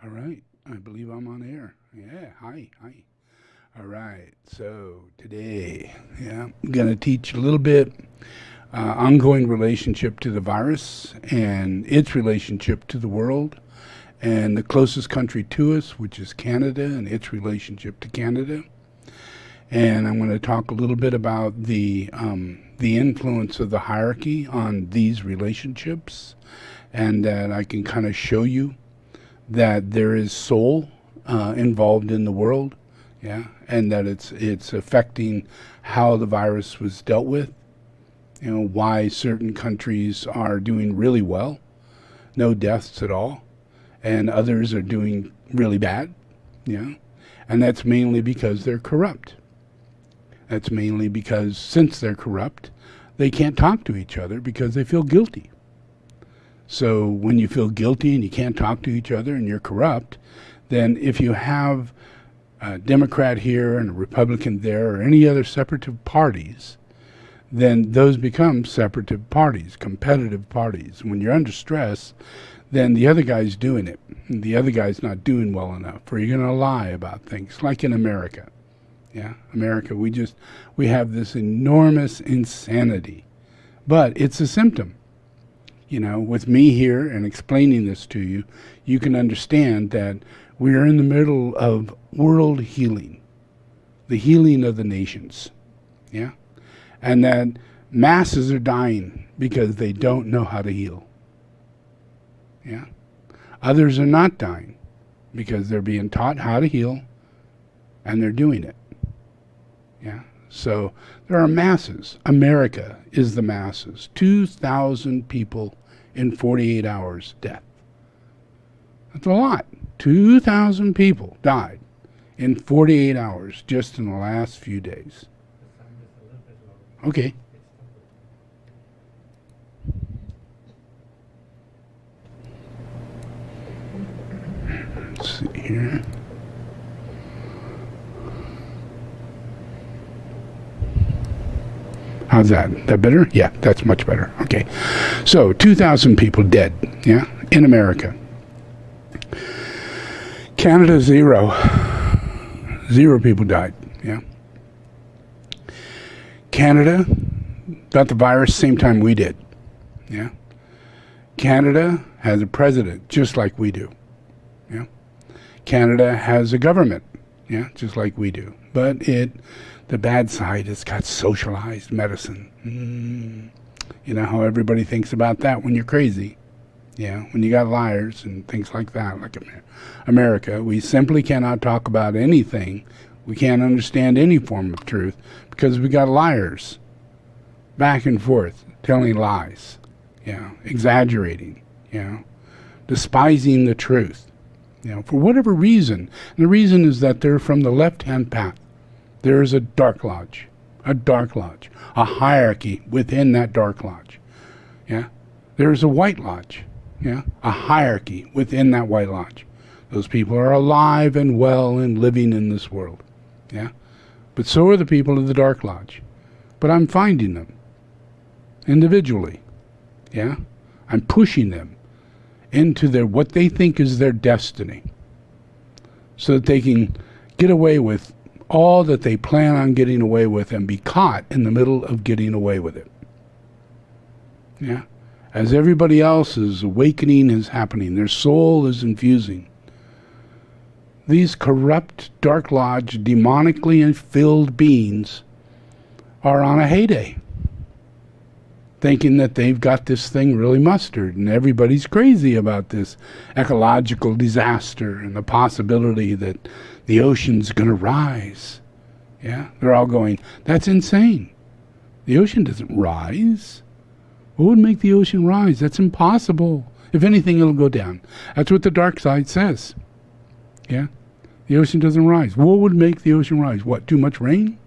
All right. I believe I'm on air. Yeah. Hi. All right. So today, I'm going to teach a little bit ongoing relationship to the virus and its relationship to the world and the closest country to us, which is Canada, and its relationship to Canada. And I'm going to talk a little bit about the influence of the hierarchy on these relationships, and that I can kind of show you that there is soul involved in the world, and that it's affecting how the virus was dealt with. You know, why certain countries are doing really well, no deaths at all, and others are doing really bad, and that's mainly because they're corrupt. That's mainly because since they're corrupt, they can't talk to each other because they feel guilty. So when you feel guilty and you can't talk to each other and you're corrupt, then if you have a Democrat here and a Republican there or any other separative parties, then those become separative parties, competitive parties. When you're under stress, then the other guy's doing it. And the other guy's not doing well enough, or you're going to lie about things, like in America. America, we have this enormous insanity, but it's a symptom. With me here and explaining this to you, you can understand that we are in the middle of world healing, the healing of the nations, and that masses are dying because they don't know how to heal. Others are not dying because they're being taught how to heal, and they're doing it. So there are masses. America is the masses. 2,000 people in 48 hours death. That's a lot. 2,000 people died in 48 hours just in the last few days. Okay. Let's see here. How's that? That better? Yeah, that's much better. Okay. So 2,000 people dead, in America. Canada, 0. 0 people died, Canada got the virus same time we did, Canada has a president just like we do, Canada has a government, just like we do. But the bad side has got socialized medicine. You know how everybody thinks about that when you're crazy. When you got liars and things like that, like America, we simply cannot talk about anything. We can't understand any form of truth because we got liars back and forth telling lies, exaggerating, despising the truth, for whatever reason. And the reason is that they're from the left-hand path. There is a dark lodge, a hierarchy within that dark lodge. There is a white lodge, a hierarchy within that white lodge. Those people are alive and well and living in this world, But so are the people of the dark lodge. But I'm finding them individually, I'm pushing them into what they think is their destiny, so that they can get away with all that they plan on getting away with and be caught in the middle of getting away with it. As everybody else's awakening is happening, their soul is infusing. These corrupt, dark lodge, demonically filled beings are on a heyday, thinking that they've got this thing really mustered, and everybody's crazy about this ecological disaster and the possibility that the ocean's going to rise. They're all going, that's insane. The ocean doesn't rise. What would make the ocean rise? That's impossible. If anything, it'll go down. That's what the dark side says. The ocean doesn't rise. What would make the ocean rise? What, too much rain?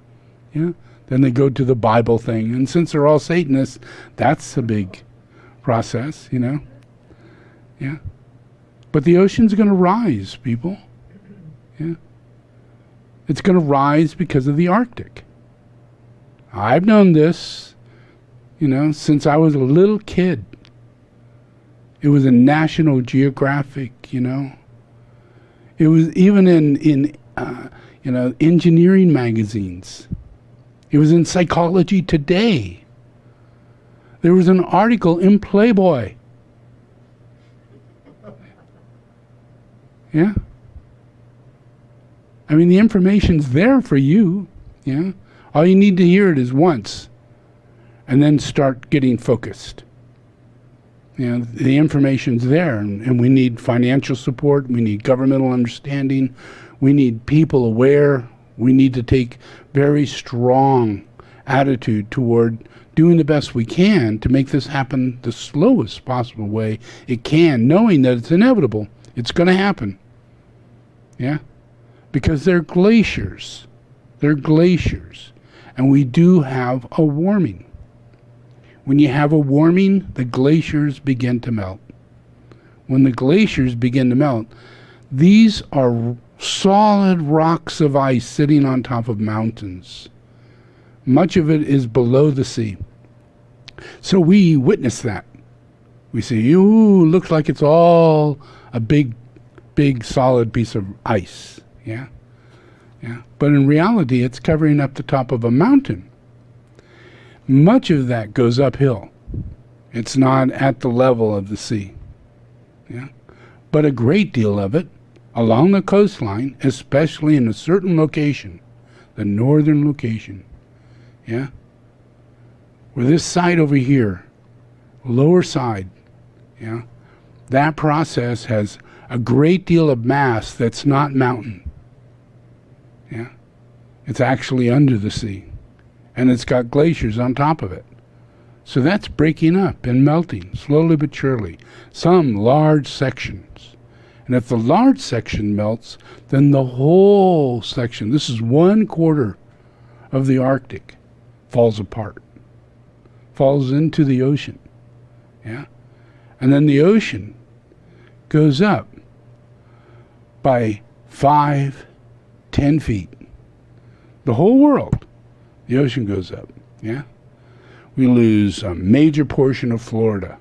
Then they go to the Bible thing. And since they're all Satanists, that's a big process, But the ocean's going to rise, people. It's going to rise because of the Arctic. I've known this, since I was a little kid. It was a National Geographic, It was even in engineering magazines. It was in Psychology Today. There was an article in Playboy. Yeah. I mean, the information's there for you. Yeah. All you need to hear it is once, and then start getting focused. The information's there, and we need financial support. We need governmental understanding. We need people aware. We need to take very strong attitude toward doing the best we can to make this happen the slowest possible way it can, knowing that it's inevitable. It's going to happen. Yeah? Because they're glaciers. They're glaciers. And we do have a warming. When you have a warming, the glaciers begin to melt. When the glaciers begin to melt, these are solid rocks of ice sitting on top of mountains. Much of it is below the sea. So we witness that. We see, ooh, looks like it's all a big solid piece of ice. Yeah? Yeah. But in reality, it's covering up the top of a mountain. Much of that goes uphill. It's not at the level of the sea. Yeah? But a great deal of it, along the coastline, especially in a certain location, the northern location, yeah? Where this side over here, lower side, yeah? That process has a great deal of mass that's not mountain. Yeah? It's actually under the sea. And it's got glaciers on top of it. So that's breaking up and melting, slowly but surely. Some large sections. And if the large section melts, then the whole section, this is 1/4 of the Arctic, falls apart. Falls into the ocean. Yeah? And then the ocean goes up by 5, 10 feet. The whole world. The ocean goes up, yeah? We lose a major portion of Florida,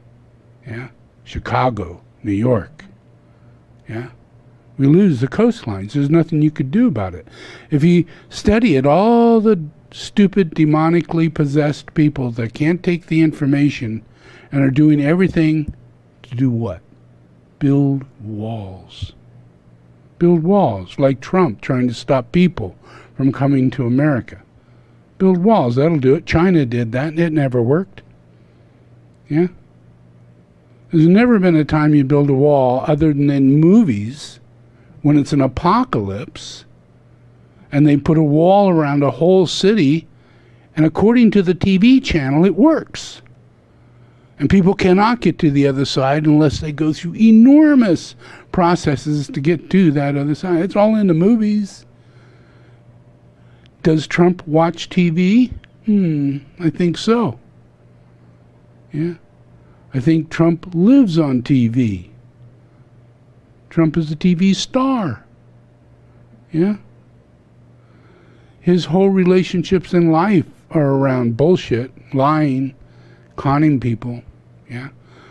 yeah? Chicago, New York, yeah? We lose the coastlines. There's nothing you could do about it. If you study it, all the stupid, demonically possessed people that can't take the information and are doing everything to do what? Build walls. Build walls, like Trump trying to stop people from coming to America. Build walls, that'll do it. China did that, and it never worked. Yeah? There's never been a time you build a wall other than in movies when it's an apocalypse and they put a wall around a whole city, and according to the TV channel, it works. And people cannot get to the other side unless they go through enormous processes to get to that other side. It's all in the movies. Does Trump watch TV? I think so. Yeah. I think Trump lives on TV. Trump is a TV star. Yeah. His whole relationships in life are around bullshit, lying, conning people. Yeah.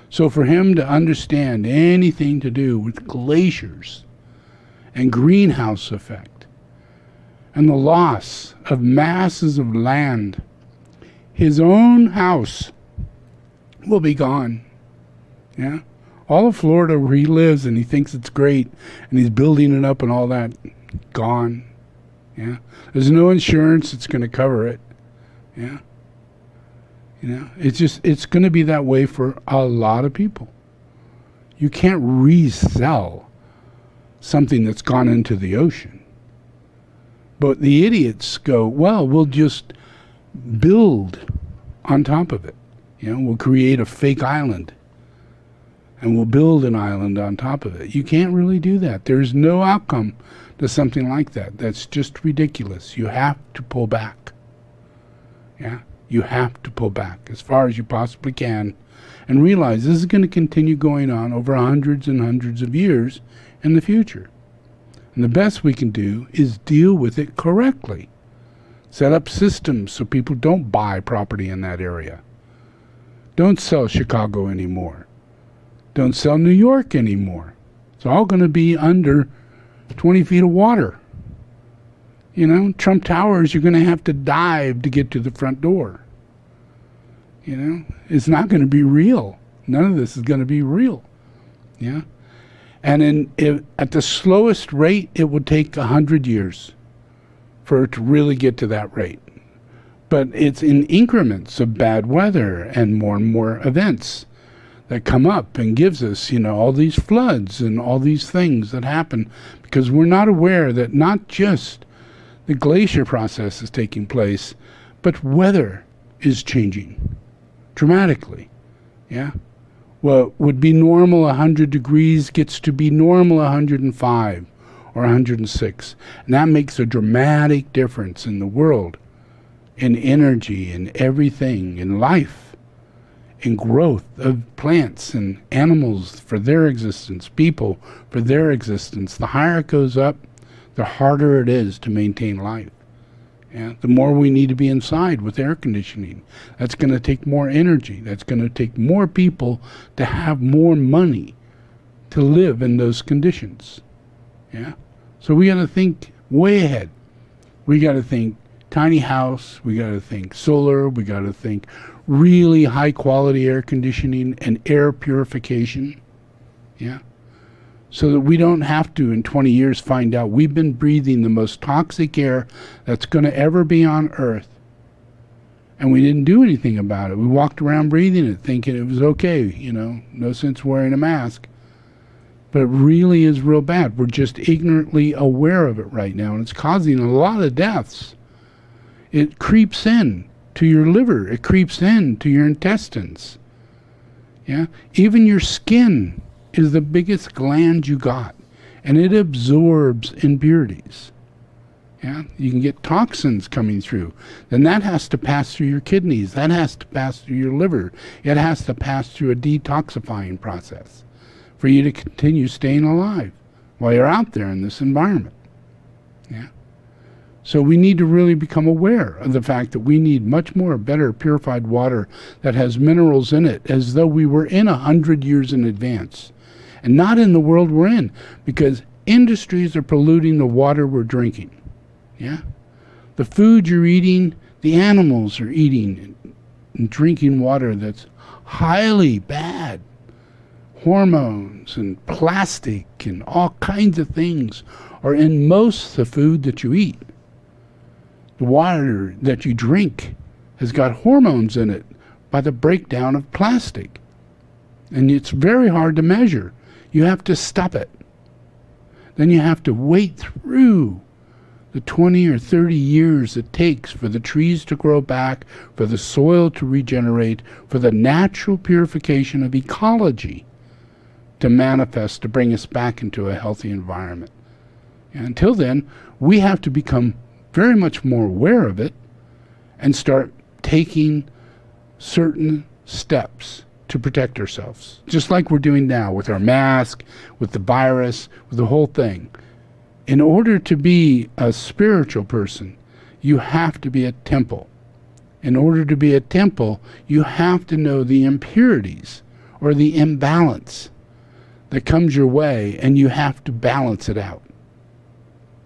So for him to understand anything to do with glaciers and greenhouse effect, and the loss of masses of land, his own house will be gone. Yeah? All of Florida where he lives and he thinks it's great and he's building it up and all that, gone. Yeah? There's no insurance that's going to cover it. Yeah? It's going to be that way for a lot of people. You can't resell something that's gone into the ocean. But the idiots go, well, we'll just build on top of it. We'll create a fake island. And we'll build an island on top of it. You can't really do that. There's no outcome to something like that. That's just ridiculous. You have to pull back. Yeah? You have to pull back as far as you possibly can and realize this is going to continue going on over hundreds and hundreds of years in the future. And the best we can do is deal with it correctly. Set up systems so people don't buy property in that area. Don't sell Chicago anymore. Don't sell New York anymore. It's all going to be under 20 feet of water. You know, Trump Towers, you're going to have to dive to get to the front door. You know, it's not going to be real. None of this is going to be real. Yeah. And at the slowest rate, it would take 100 years for it to really get to that rate. But it's in increments of bad weather and more events that come up and gives us, you know, all these floods and all these things that happen because we're not aware that not just the glacier process is taking place, but weather is changing dramatically. Yeah. What would be normal 100 degrees gets to be normal 105 or 106. And that makes a dramatic difference in the world, in energy, in everything, in life, in growth of plants and animals for their existence, people for their existence. The higher it goes up, the harder it is to maintain life. Yeah? The more we need to be inside with air conditioning. That's going to take more energy. That's going to take more people to have more money to live in those conditions. Yeah. So we got to think way ahead. We got to think tiny house. We got to think solar. We got to think really high quality air conditioning and air purification. Yeah. So that we don't have to, in 20 years, find out we've been breathing the most toxic air that's going to ever be on Earth. And we didn't do anything about it. We walked around breathing it, thinking it was okay, you know, no sense wearing a mask. But it really is real bad. We're just ignorantly aware of it right now, and it's causing a lot of deaths. It creeps in to your liver. It creeps in to your intestines. Yeah, even your skin is the biggest gland you got, and it absorbs impurities. Yeah, you can get toxins coming through. Then that has to pass through your kidneys. That has to pass through your liver. It has to pass through a detoxifying process for you to continue staying alive while you're out there in this environment. Yeah. So we need to really become aware of the fact that we need much more better purified water that has minerals in it, as though we were in 100 years in advance. And not in the world we're in, because industries are polluting the water we're drinking. Yeah? The food you're eating, the animals are eating and drinking water that's highly bad. Hormones and plastic and all kinds of things are in most of the food that you eat. The water that you drink has got hormones in it by the breakdown of plastic. And it's very hard to measure. You have to stop it. Then you have to wait through the 20 or 30 years it takes for the trees to grow back, for the soil to regenerate, for the natural purification of ecology to manifest, to bring us back into a healthy environment. And until then, we have to become very much more aware of it and start taking certain steps to protect ourselves, just like we're doing now with our mask, with the virus, with the whole thing. In order to be a spiritual person, you have to be a temple. In order to be a temple, you have to know the impurities or the imbalance that comes your way, and you have to balance it out.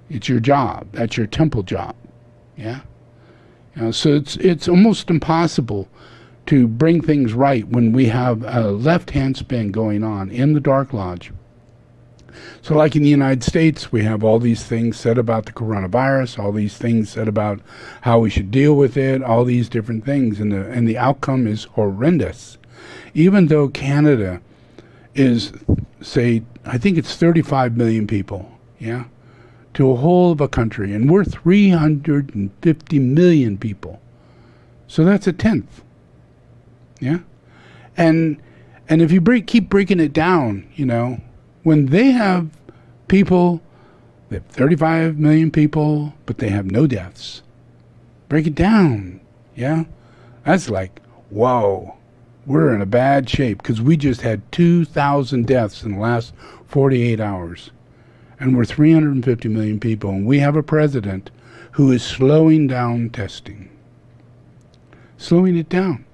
It's your job. That's your temple job. Yeah? You know, so it's almost impossible to bring things right when we have a left-hand spin going on in the Dark Lodge. So like in the United States, we have all these things said about the coronavirus, all these things said about how we should deal with it, all these different things, and the outcome is horrendous. Even though Canada is, say, I think it's 35 million people, yeah, to a whole of a country, and we're 350 million people. So that's a tenth. Yeah? And if you keep breaking it down, you know, when they have people, they have 35 million people, but they have no deaths. Break it down. Yeah? That's like, whoa, we're in a bad shape because we just had 2,000 deaths in the last 48 hours. And we're 350 million people, and we have a president who is slowing down testing. Slowing it down.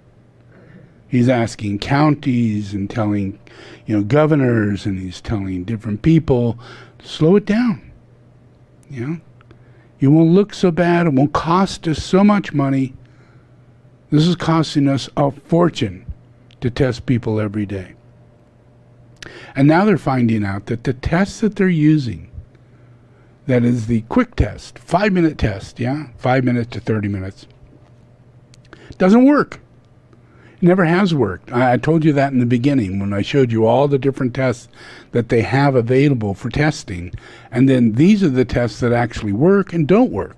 He's asking counties and telling, you know, governors, and he's telling different people, slow it down. You know, you won't look so bad. It won't cost us so much money. This is costing us a fortune to test people every day. And now they're finding out that the test that they're using, that is the quick test, 5-minute test, 5 minutes to 30 minutes, doesn't work. It never has worked. I told you that in the beginning when I showed you all the different tests that they have available for testing. And then these are the tests that actually work and don't work.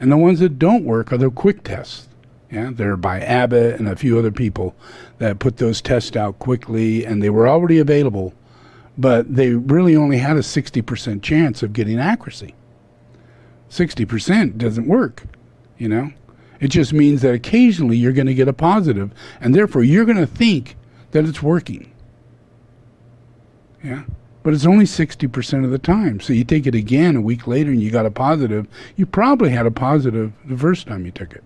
And the ones that don't work are the quick tests. Yeah, they're by Abbott and a few other people that put those tests out quickly, and they were already available, but they really only had a 60% chance of getting accuracy. 60% doesn't work, you know. It just means that occasionally you're going to get a positive, and therefore you're going to think that it's working. Yeah, but it's only 60% of the time. So you take it again a week later and you got a positive. You probably had a positive the first time you took it.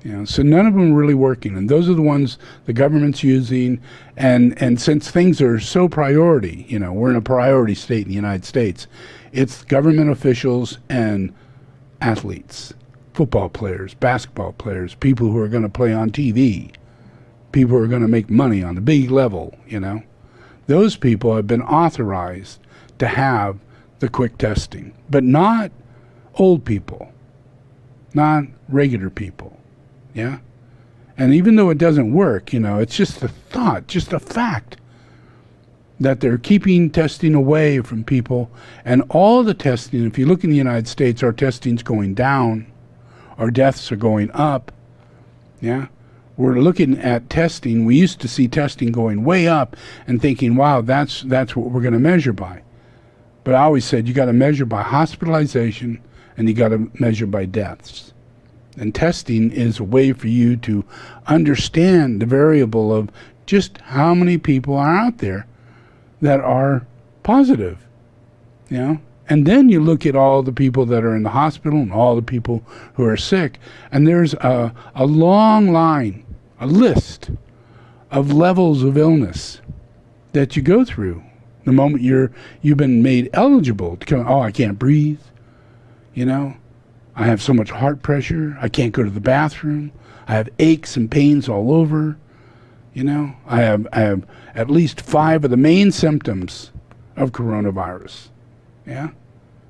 Yeah. So none of them are really working, and those are the ones the government's using. And since things are so priority, we're in a priority state in the United States. It's government officials and athletes, football players, basketball players, people who are going to play on TV, people who are going to make money on the big level. Those people have been authorized to have the quick testing, but not old people, not regular people. Yeah. And even though it doesn't work, it's just a thought, just a fact that they're keeping testing away from people. And all the testing, if you look in the United States, our testing's going down, our deaths are going up. Yeah. We're looking at testing. We used to see testing going way up and thinking, wow, that's what we're going to measure by. But I always said you got to measure by hospitalization and you got to measure by deaths. And testing is a way for you to understand the variable of just how many people are out there that are positive, And then you look at all the people that are in the hospital and all the people who are sick, and there's a long line, a list of levels of illness that you go through the moment you've been made eligible to come. Oh, I can't breathe, I have so much heart pressure. I can't go to the bathroom. I have aches and pains all over. I have at least 5 of the main symptoms of coronavirus. Yeah.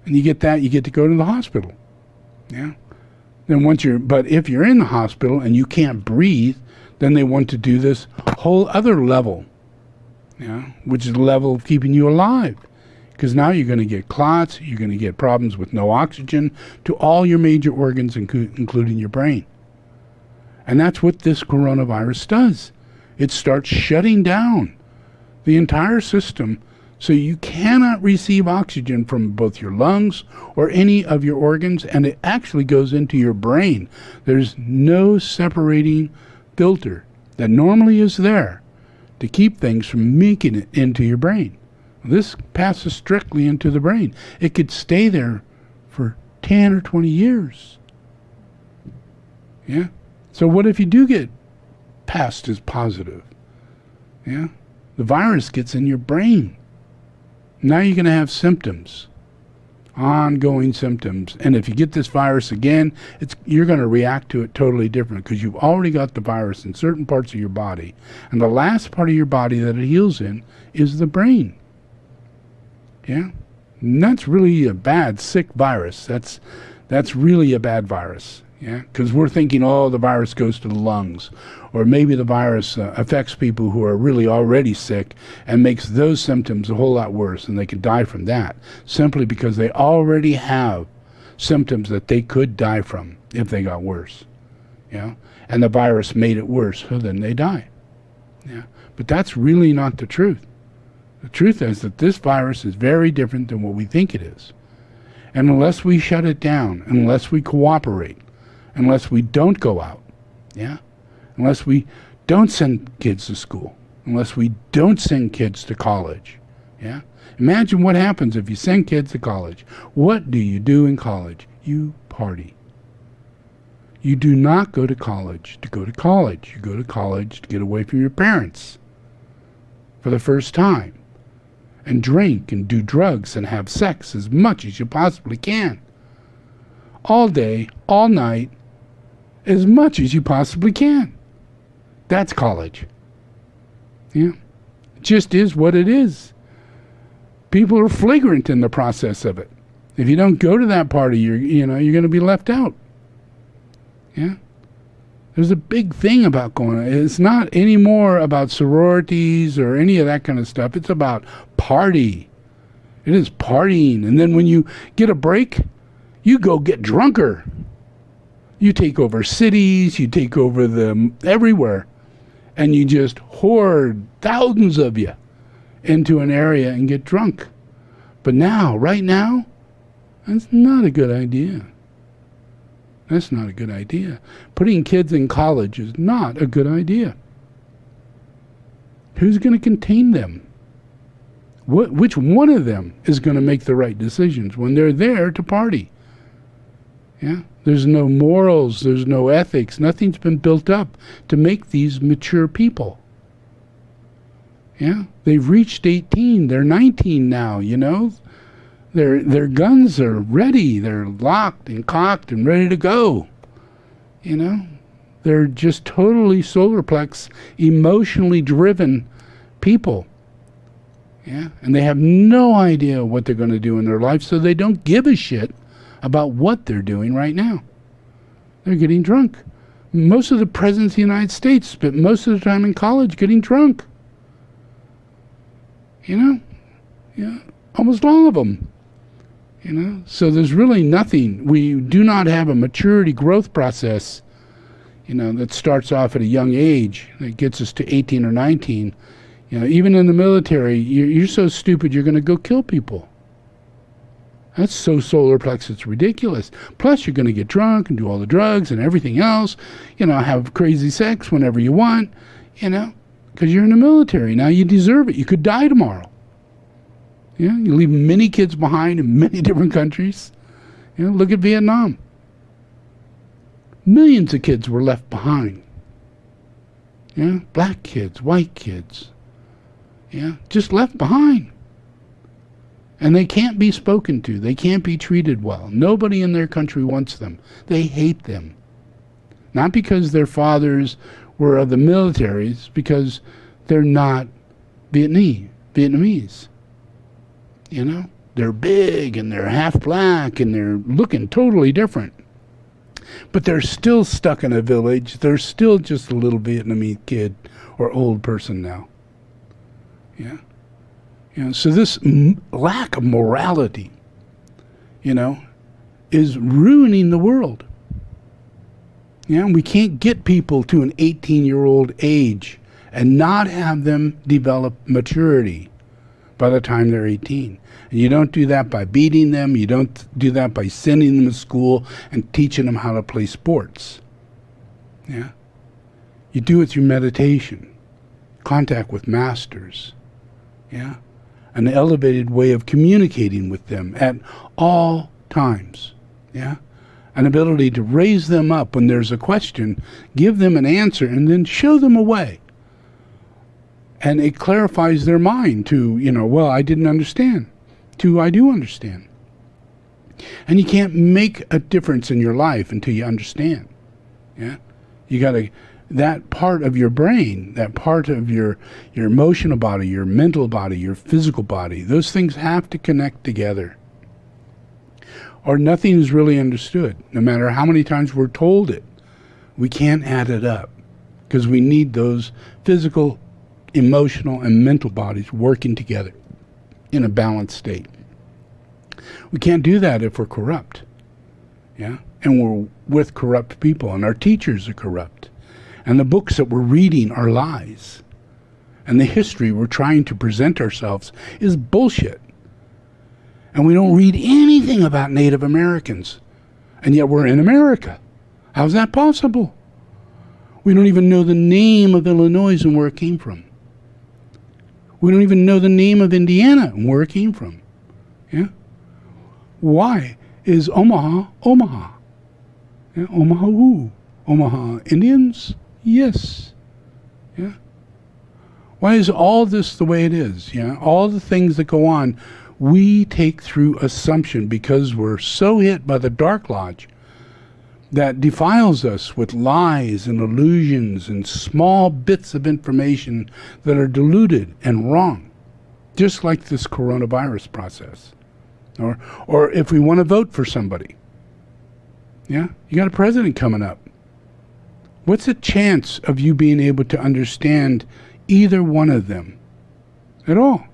And you get that, you get to go to the hospital. Yeah. Then but if you're in the hospital and you can't breathe, then they want to do this whole other level, which is the level of keeping you alive. Because now you're going to get clots, you're going to get problems with no oxygen to all your major organs, including your brain. And that's what this coronavirus does. It starts shutting down the entire system so you cannot receive oxygen from both your lungs or any of your organs, and it actually goes into your brain. There's no separating filter that normally is there to keep things from making it into your brain. This passes strictly into the brain. It could stay there for 10 or 20 years. Yeah. So what if you do get passed as positive? Yeah. The virus gets in your brain. Now you're going to have symptoms, ongoing symptoms. And if you get this virus again, you're going to react to it totally different because you've already got the virus in certain parts of your body. And the last part of your body that it heals in is the brain. Yeah, and that's really a bad, sick virus. That's really a bad virus. Yeah, because we're thinking, oh, the virus goes to the lungs, or maybe the virus affects people who are really already sick and makes those symptoms a whole lot worse, and they could die from that simply because they already have symptoms that they could die from if they got worse. Yeah, and the virus made it worse, so then they die. Yeah, but that's really not the truth. The truth is that this virus is very different than what we think it is. And unless we shut it down, unless we cooperate, unless we don't go out, unless we don't send kids to school, unless we don't send kids to college, imagine what happens if you send kids to college. What do you do in college? You party. You do not go to college to go to college. You go to college to get away from your parents for the first time. and drink and do drugs and have sex as much as you possibly can. All day, all night, as much as you possibly can. That's college. Yeah. It just is what it is. People are flagrant in the process of it. If you don't go to that party, you're going to be left out. Yeah. There's a big thing about going on. It's not anymore about sororities or any of that kind of stuff. It's about party. It is partying. And then when you get a break, you go get drunker. You take over cities, you take over them everywhere, and you just hoard thousands of you into an area and get drunk. But now, right now, that's not a good idea. That's not a good idea. Putting kids in college is not a good idea. Who's going to contain them? Which one of them is going to make the right decisions when they're there to party? Yeah, there's no morals, there's no ethics, nothing's been built up to make these mature people. Yeah, they've reached 18, they're 19 now, you know. Their guns are ready, they're locked and cocked and ready to go. You know, they're just totally solar plex, emotionally driven people. Yeah, and they have no idea what they're going to do in their life, so they don't give a shit about what they're doing right now. They're getting drunk. Most of the presidents of the United States spent most of the time in college getting drunk. You know? Yeah, almost all of them. You know? So there's really nothing. We do not have a maturity growth process, you know, that starts off at a young age, that gets us to 18 or 19. You know, even in the military, you're so stupid you're going to go kill people. That's so solar plex, it's ridiculous. Plus, you're going to get drunk and do all the drugs and everything else. You know, have crazy sex whenever you want, you know, because you're in the military. Now you deserve it. You could die tomorrow. Yeah, you leave many kids behind in many different countries. You know, look at Vietnam. Millions of kids were left behind. Yeah, black kids, white kids. Yeah, just left behind. And they can't be spoken to. They can't be treated well. Nobody in their country wants them. They hate them. Not because their fathers were of the militaries, because they're not Vietnamese. You know? They're big and they're half black and they're looking totally different. But they're still stuck in a village. They're still just a little Vietnamese kid or old person now. Yeah? You know, so this lack of morality, you know, is ruining the world. Yeah, we can't get people to an 18-year-old age and not have them develop maturity by the time they're 18. And you don't do that by beating them. You don't do that by sending them to school and teaching them how to play sports. Yeah, you do it through meditation, contact with masters. Yeah, an elevated way of communicating with them at all times. Yeah, an ability to raise them up when there's a question, give them an answer, and then show them a way. And it clarifies their mind to, you know, well, I didn't understand, to I do understand. And you can't make a difference in your life until you understand. Yeah, you got to, that part of your brain, that part of your emotional body, your mental body, your physical body, those things have to connect together. Or nothing is really understood, no matter how many times we're told it. We can't add it up because we need those physical, emotional, and mental bodies working together in a balanced state. We can't do that if we're corrupt. Yeah? And we're with corrupt people, and our teachers are corrupt. And the books that we're reading are lies. And the history we're trying to present ourselves is bullshit. And we don't read anything about Native Americans. And yet we're in America. How's that possible? We don't even know the name of Illinois and where it came from. We don't even know the name of Indiana and where it came from. Yeah? Why is Omaha, Omaha? Yeah, Omaha who? Omaha Indians? Yes. Yeah. Why is all this the way it is? All the things that go on, we take through assumption because we're so hit by the dark lodge that defiles us with lies and illusions and small bits of information that are diluted and wrong, just like this coronavirus process. Or if we want to vote for somebody, you got a president coming up. What's the chance of you being able to understand either one of them at all?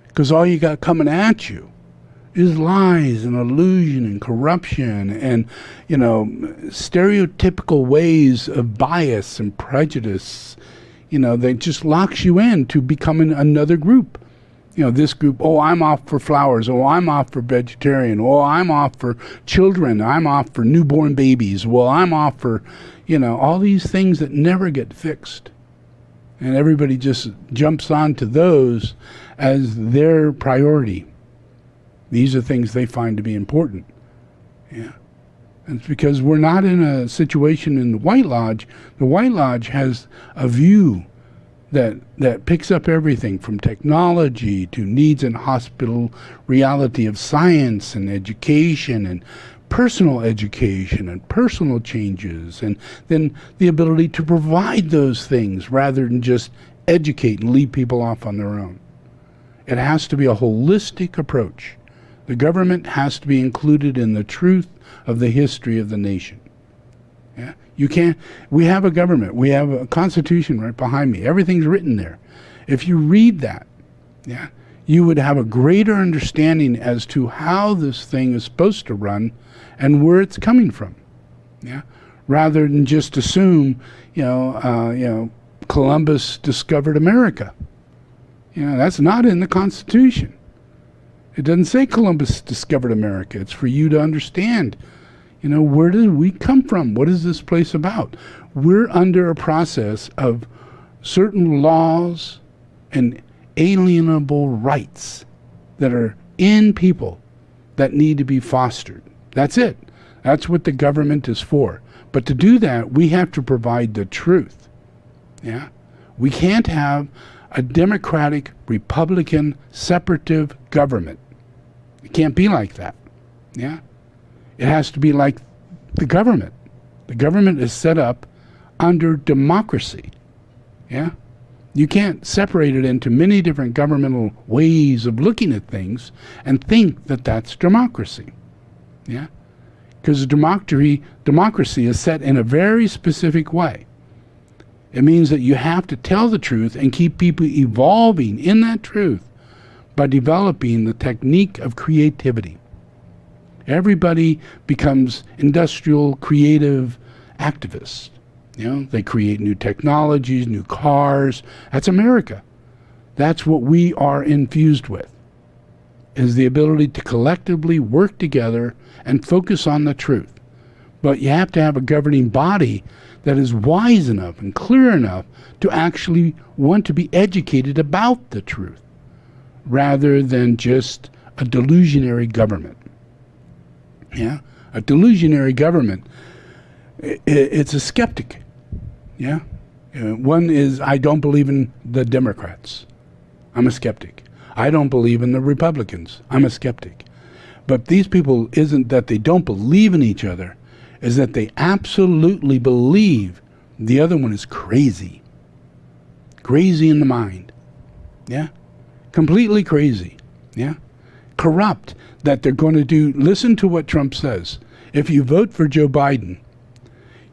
Because all you got coming at you is lies and illusion and corruption and, stereotypical ways of bias and prejudice, that just locks you in to becoming another group. This group, oh, I'm off for flowers. Oh, I'm off for vegetarian. Oh, I'm off for children. I'm off for newborn babies. Well, I'm off for, all these things that never get fixed. And everybody just jumps onto those as their priority. These are things they find to be important. And it's because we're not in a situation in the White Lodge. The White Lodge has a view that picks up everything from technology to needs and hospital reality of science and education and personal education and personal changes, and then the ability to provide those things rather than just educate and leave people off on their own. It has to be a holistic approach. The government has to be included in the truth of the history of the nation. You can't, we have a government, we have a constitution right behind me. Everything's written there. If you read that, you would have a greater understanding as to how this thing is supposed to run and where it's coming from. Rather than just assume, Columbus discovered America. That's not in the Constitution. It doesn't say Columbus discovered America. It's for you to understand, where did we come from? What is this place about? We're under a process of certain laws and alienable rights that are in people that need to be fostered. That's it. That's what the government is for. But to do that, we have to provide the truth. We can't have a democratic, Republican, separative government. It can't be like that. It has to be like the government. The government is set up under democracy. You can't separate it into many different governmental ways of looking at things and think that that's democracy. Because democracy is set in a very specific way. It means that you have to tell the truth and keep people evolving in that truth by developing the technique of creativity. Everybody becomes industrial, creative activists. They create new technologies, new cars. That's America. That's what we are infused with, is the ability to collectively work together and focus on the truth. But you have to have a governing body that is wise enough and clear enough to actually want to be educated about the truth, rather than just a delusionary government. A delusionary government, it's a skeptic. One is, I don't believe in the Democrats. I'm a skeptic. I don't believe in the Republicans. I'm a skeptic. But these people isn't that they don't believe in each other, is that they absolutely believe the other one is crazy. Crazy in the mind. Completely crazy. Corrupt, that they're going to do, listen to what Trump says. If you vote for Joe Biden,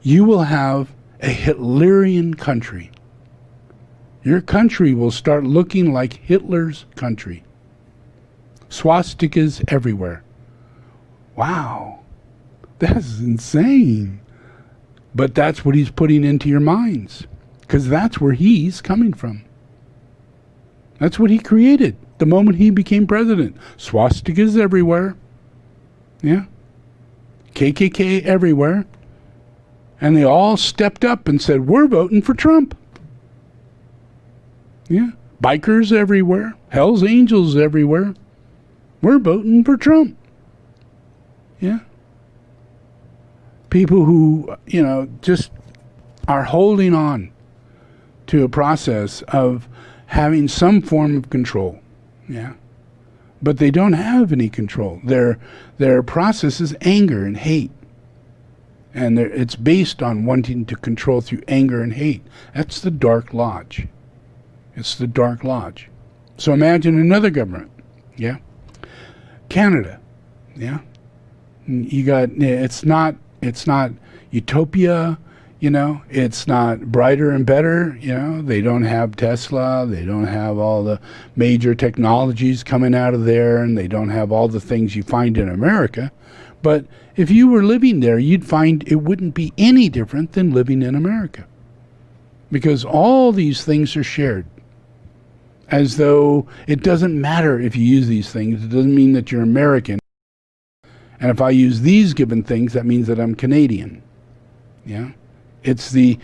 you will have a Hitlerian country. Your country will start looking like Hitler's country. Swastikas everywhere. Wow, that's insane. But that's what he's putting into your minds, because that's where he's coming from. That's what he created the moment he became president. Swastikas everywhere. KKK everywhere. And they all stepped up and said, we're voting for Trump. Bikers everywhere. Hell's Angels everywhere. We're voting for Trump. People who, just are holding on to a process of having some form of control. Yeah. But they don't have any control. Their process is anger and hate. And it's based on wanting to control through anger and hate. That's the Dark Lodge. It's the Dark Lodge. So imagine another government. Yeah. Canada. Yeah. You got, it's not utopia, you know, it's not brighter and better, you know, they don't have Tesla, they don't have all the major technologies coming out of there, and they don't have all the things you find in America. But if you were living there, you'd find it wouldn't be any different than living in America, because all these things are shared. As though it doesn't matter if you use these things, it doesn't mean that you're American. And if I use these given things, that means that I'm Canadian. Yeah? It's the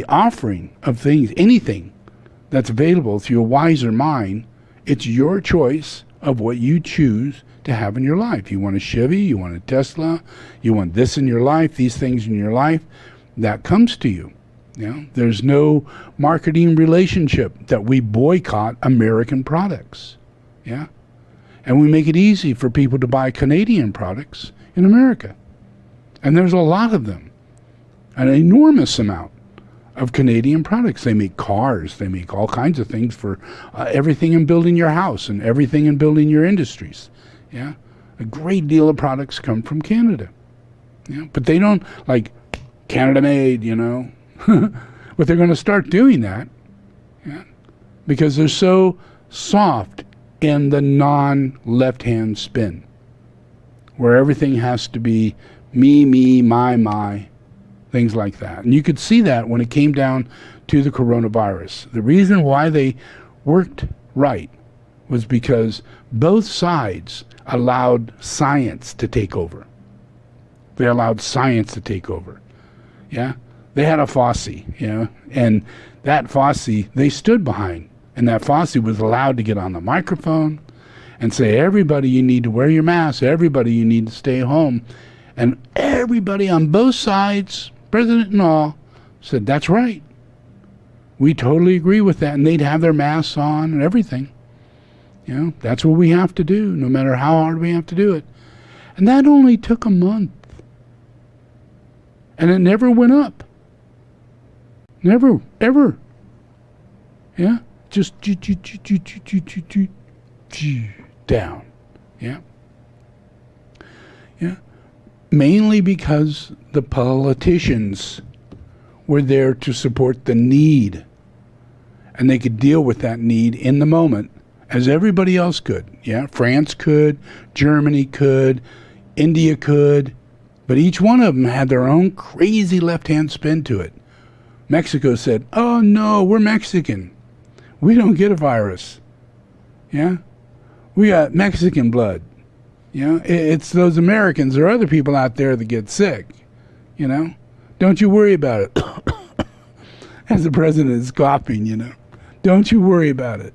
offering of things, anything that's available through a wiser mind. It's your choice of what you choose to have in your life. You want a Chevy, you want a Tesla, you want this in your life, these things in your life, that comes to you. Yeah? There's no marketing relationship that we boycott American products. Yeah? And we make it easy for people to buy Canadian products in America. And there's a lot of them. An enormous amount of Canadian products. They make cars. They make all kinds of things for everything in building your house and everything in building your industries. Yeah? A great deal of products come from Canada. Yeah? But they don't, like, Canada made, you know. But they're going to start doing that. Yeah? Because they're so soft in the non-left-hand spin, where everything has to be me, my, things like that. And you could see that when it came down to the coronavirus. The reason why they worked right was because both sides allowed science to take over. They allowed science to take over. Yeah? They had a Fosse, you know, and that Fosse they stood behind. And that Fosse was allowed to get on the microphone and say, everybody, you need to wear your mask. Everybody, you need to stay home. And everybody on both sides, president and all, said, that's right. We totally agree with that. And they'd have their masks on and everything. You know, that's what we have to do, no matter how hard we have to do it. And that only took a month. And it never went up. Never, ever. Yeah? Just down. Yeah? Yeah? Mainly because the politicians were there to support the need. And they could deal with that need in the moment, as everybody else could. Yeah? France could, Germany could, India could, but each one of them had their own crazy left-hand spin to it. Mexico said, oh no, we're Mexican. We don't get a virus. Yeah? We got Mexican blood. You know, it's those Americans or other people out there that get sick. You know? Don't you worry about it. As the president is coughing, you know. Don't you worry about it.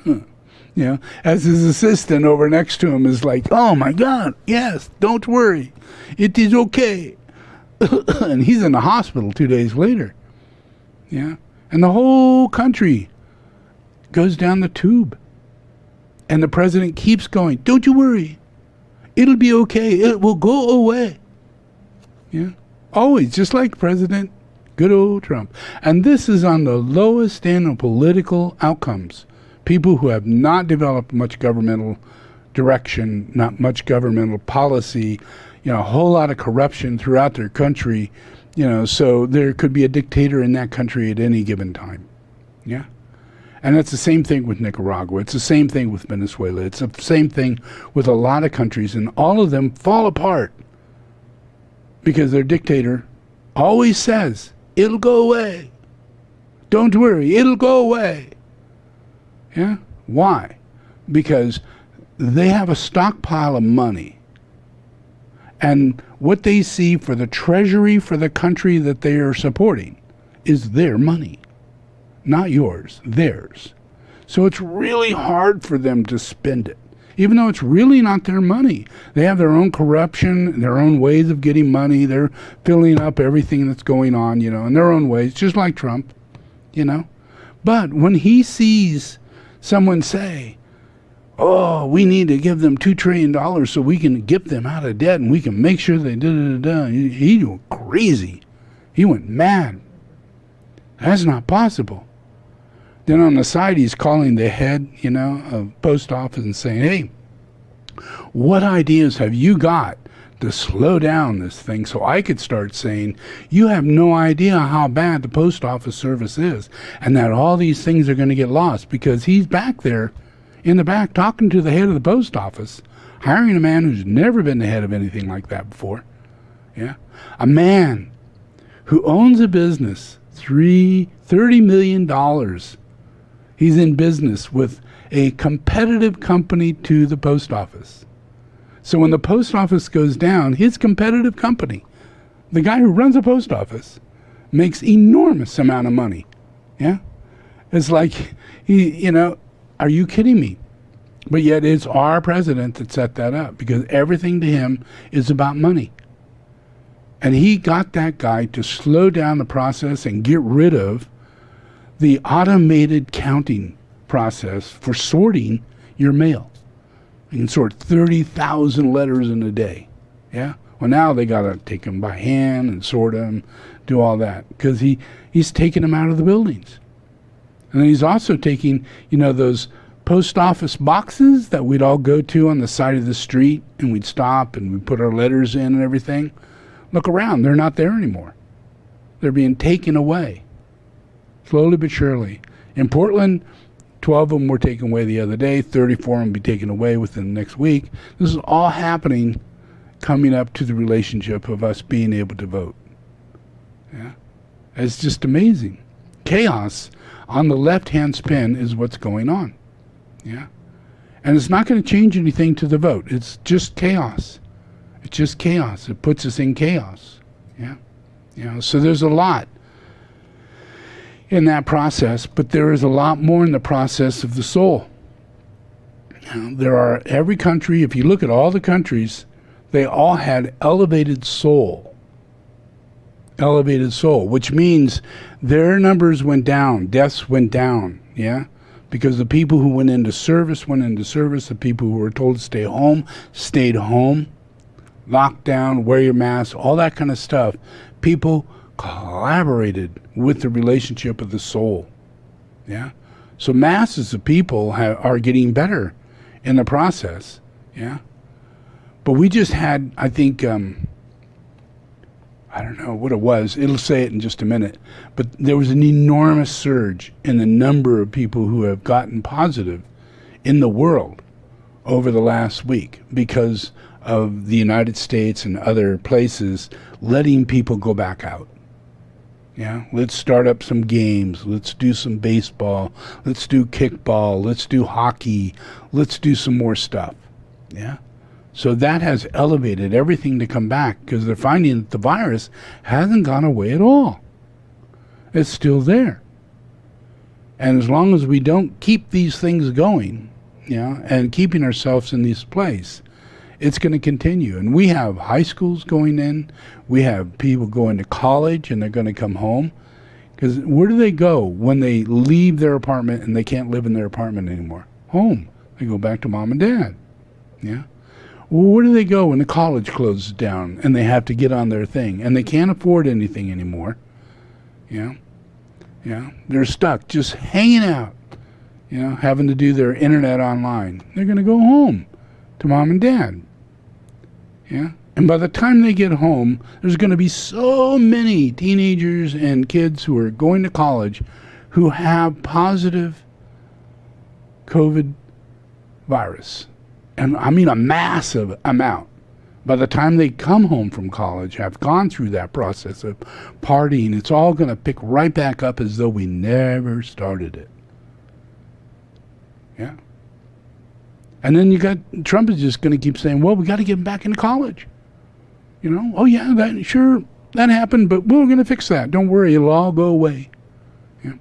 You know, as his assistant over next to him is like, oh my God, yes, don't worry. It is okay. And he's in the hospital 2 days later. Yeah. And the whole country goes down the tube. And the president keeps going, don't you worry. It'll be okay. It will go away. Yeah. Always, just like President good old Trump. And this is on the lowest end of political outcomes. People who have not developed much governmental direction, not much governmental policy, you know, a whole lot of corruption throughout their country, you know, so there could be a dictator in that country at any given time. Yeah. And it's the same thing with Nicaragua. It's the same thing with Venezuela. It's the same thing with a lot of countries, and all of them fall apart because their dictator always says, it'll go away. Don't worry, it'll go away. Yeah? Why? Because they have a stockpile of money. And what they see for the treasury for the country that they are supporting is their money. Not yours, theirs. So it's really hard for them to spend it, even though it's really not their money. They have their own corruption, their own ways of getting money. They're filling up everything that's going on, you know, in their own ways, just like Trump, you know. But when he sees someone say, oh, we need to give them $2 trillion so we can get them out of debt and we can make sure they da-da-da-da, he went crazy. He went mad. That's not possible. Then on the side, he's calling the head, of post office and saying, hey, what ideas have you got to slow down this thing so I could start saying, you have no idea how bad the post office service is and that all these things are going to get lost, because he's back there in the back talking to the head of the post office, hiring a man who's never been the head of anything like that before. Yeah. A man who owns a business, $30 million. He's in business with a competitive company to the post office. So when the post office goes down, his competitive company, the guy who runs a post office, makes enormous amount of money. Yeah? It's like, are you kidding me? But yet it's our president that set that up, because everything to him is about money. And he got that guy to slow down the process and get rid of the automated counting process for sorting your mail. You can sort 30,000 letters in a day. Yeah? Well, now they got to take them by hand and sort them, do all that, because he's taking them out of the buildings. And then he's also taking, those post office boxes that we'd all go to on the side of the street, and we'd stop and we'd put our letters in and everything. Look around. They're not there anymore. They're being taken away. Slowly but surely. In Portland, 12 of them were taken away the other day. 34 will be taken away within the next week. This is all happening coming up to the relationship of us being able to vote. Yeah, it's just amazing. Chaos on the left-hand spin is what's going on. Yeah, and it's not going to change anything to the vote. It's just chaos. It's just chaos. It puts us in chaos. Yeah, so there's a lot in that process, but there is a lot more in the process of the soul. There are, every country, if you look at all the countries, they all had elevated soul. Elevated soul, which means their numbers went down, deaths went down, yeah? Because the people who went into service, the people who were told to stay home, stayed home, lockdown, wear your mask, all that kind of stuff. People collaborated with the relationship of the soul. Yeah. So masses of people are getting better in the process. Yeah. But we just had, I think, I don't know what it was. It'll say it in just a minute. But there was an enormous surge in the number of people who have gotten positive in the world over the last week because of the United States and other places letting people go back out. Yeah, let's start up some games. Let's do some baseball. Let's do kickball. Let's do hockey. Let's do some more stuff. Yeah. So that has elevated everything to come back, because they're finding that the virus hasn't gone away at all. It's still there. And as long as we don't keep these things going, and keeping ourselves in this place, it's going to continue. And we have high schools going in. We have people going to college and they're going to come home. Because where do they go when they leave their apartment and they can't live in their apartment anymore? Home. They go back to mom and dad. Yeah. Well, where do they go when the college closes down and they have to get on their thing and they can't afford anything anymore? Yeah. Yeah. They're stuck just hanging out, having to do their internet online. They're going to go home to mom and dad. Yeah. And by the time they get home, there's going to be so many teenagers and kids who are going to college who have positive COVID virus. And I mean a massive amount. By the time they come home from college, have gone through that process of partying, it's all going to pick right back up as though we never started it. Yeah. And then Trump is just going to keep saying, well, we got to get him back into college. Oh yeah, that happened, but we're going to fix that. Don't worry, it'll all go away. Yeah.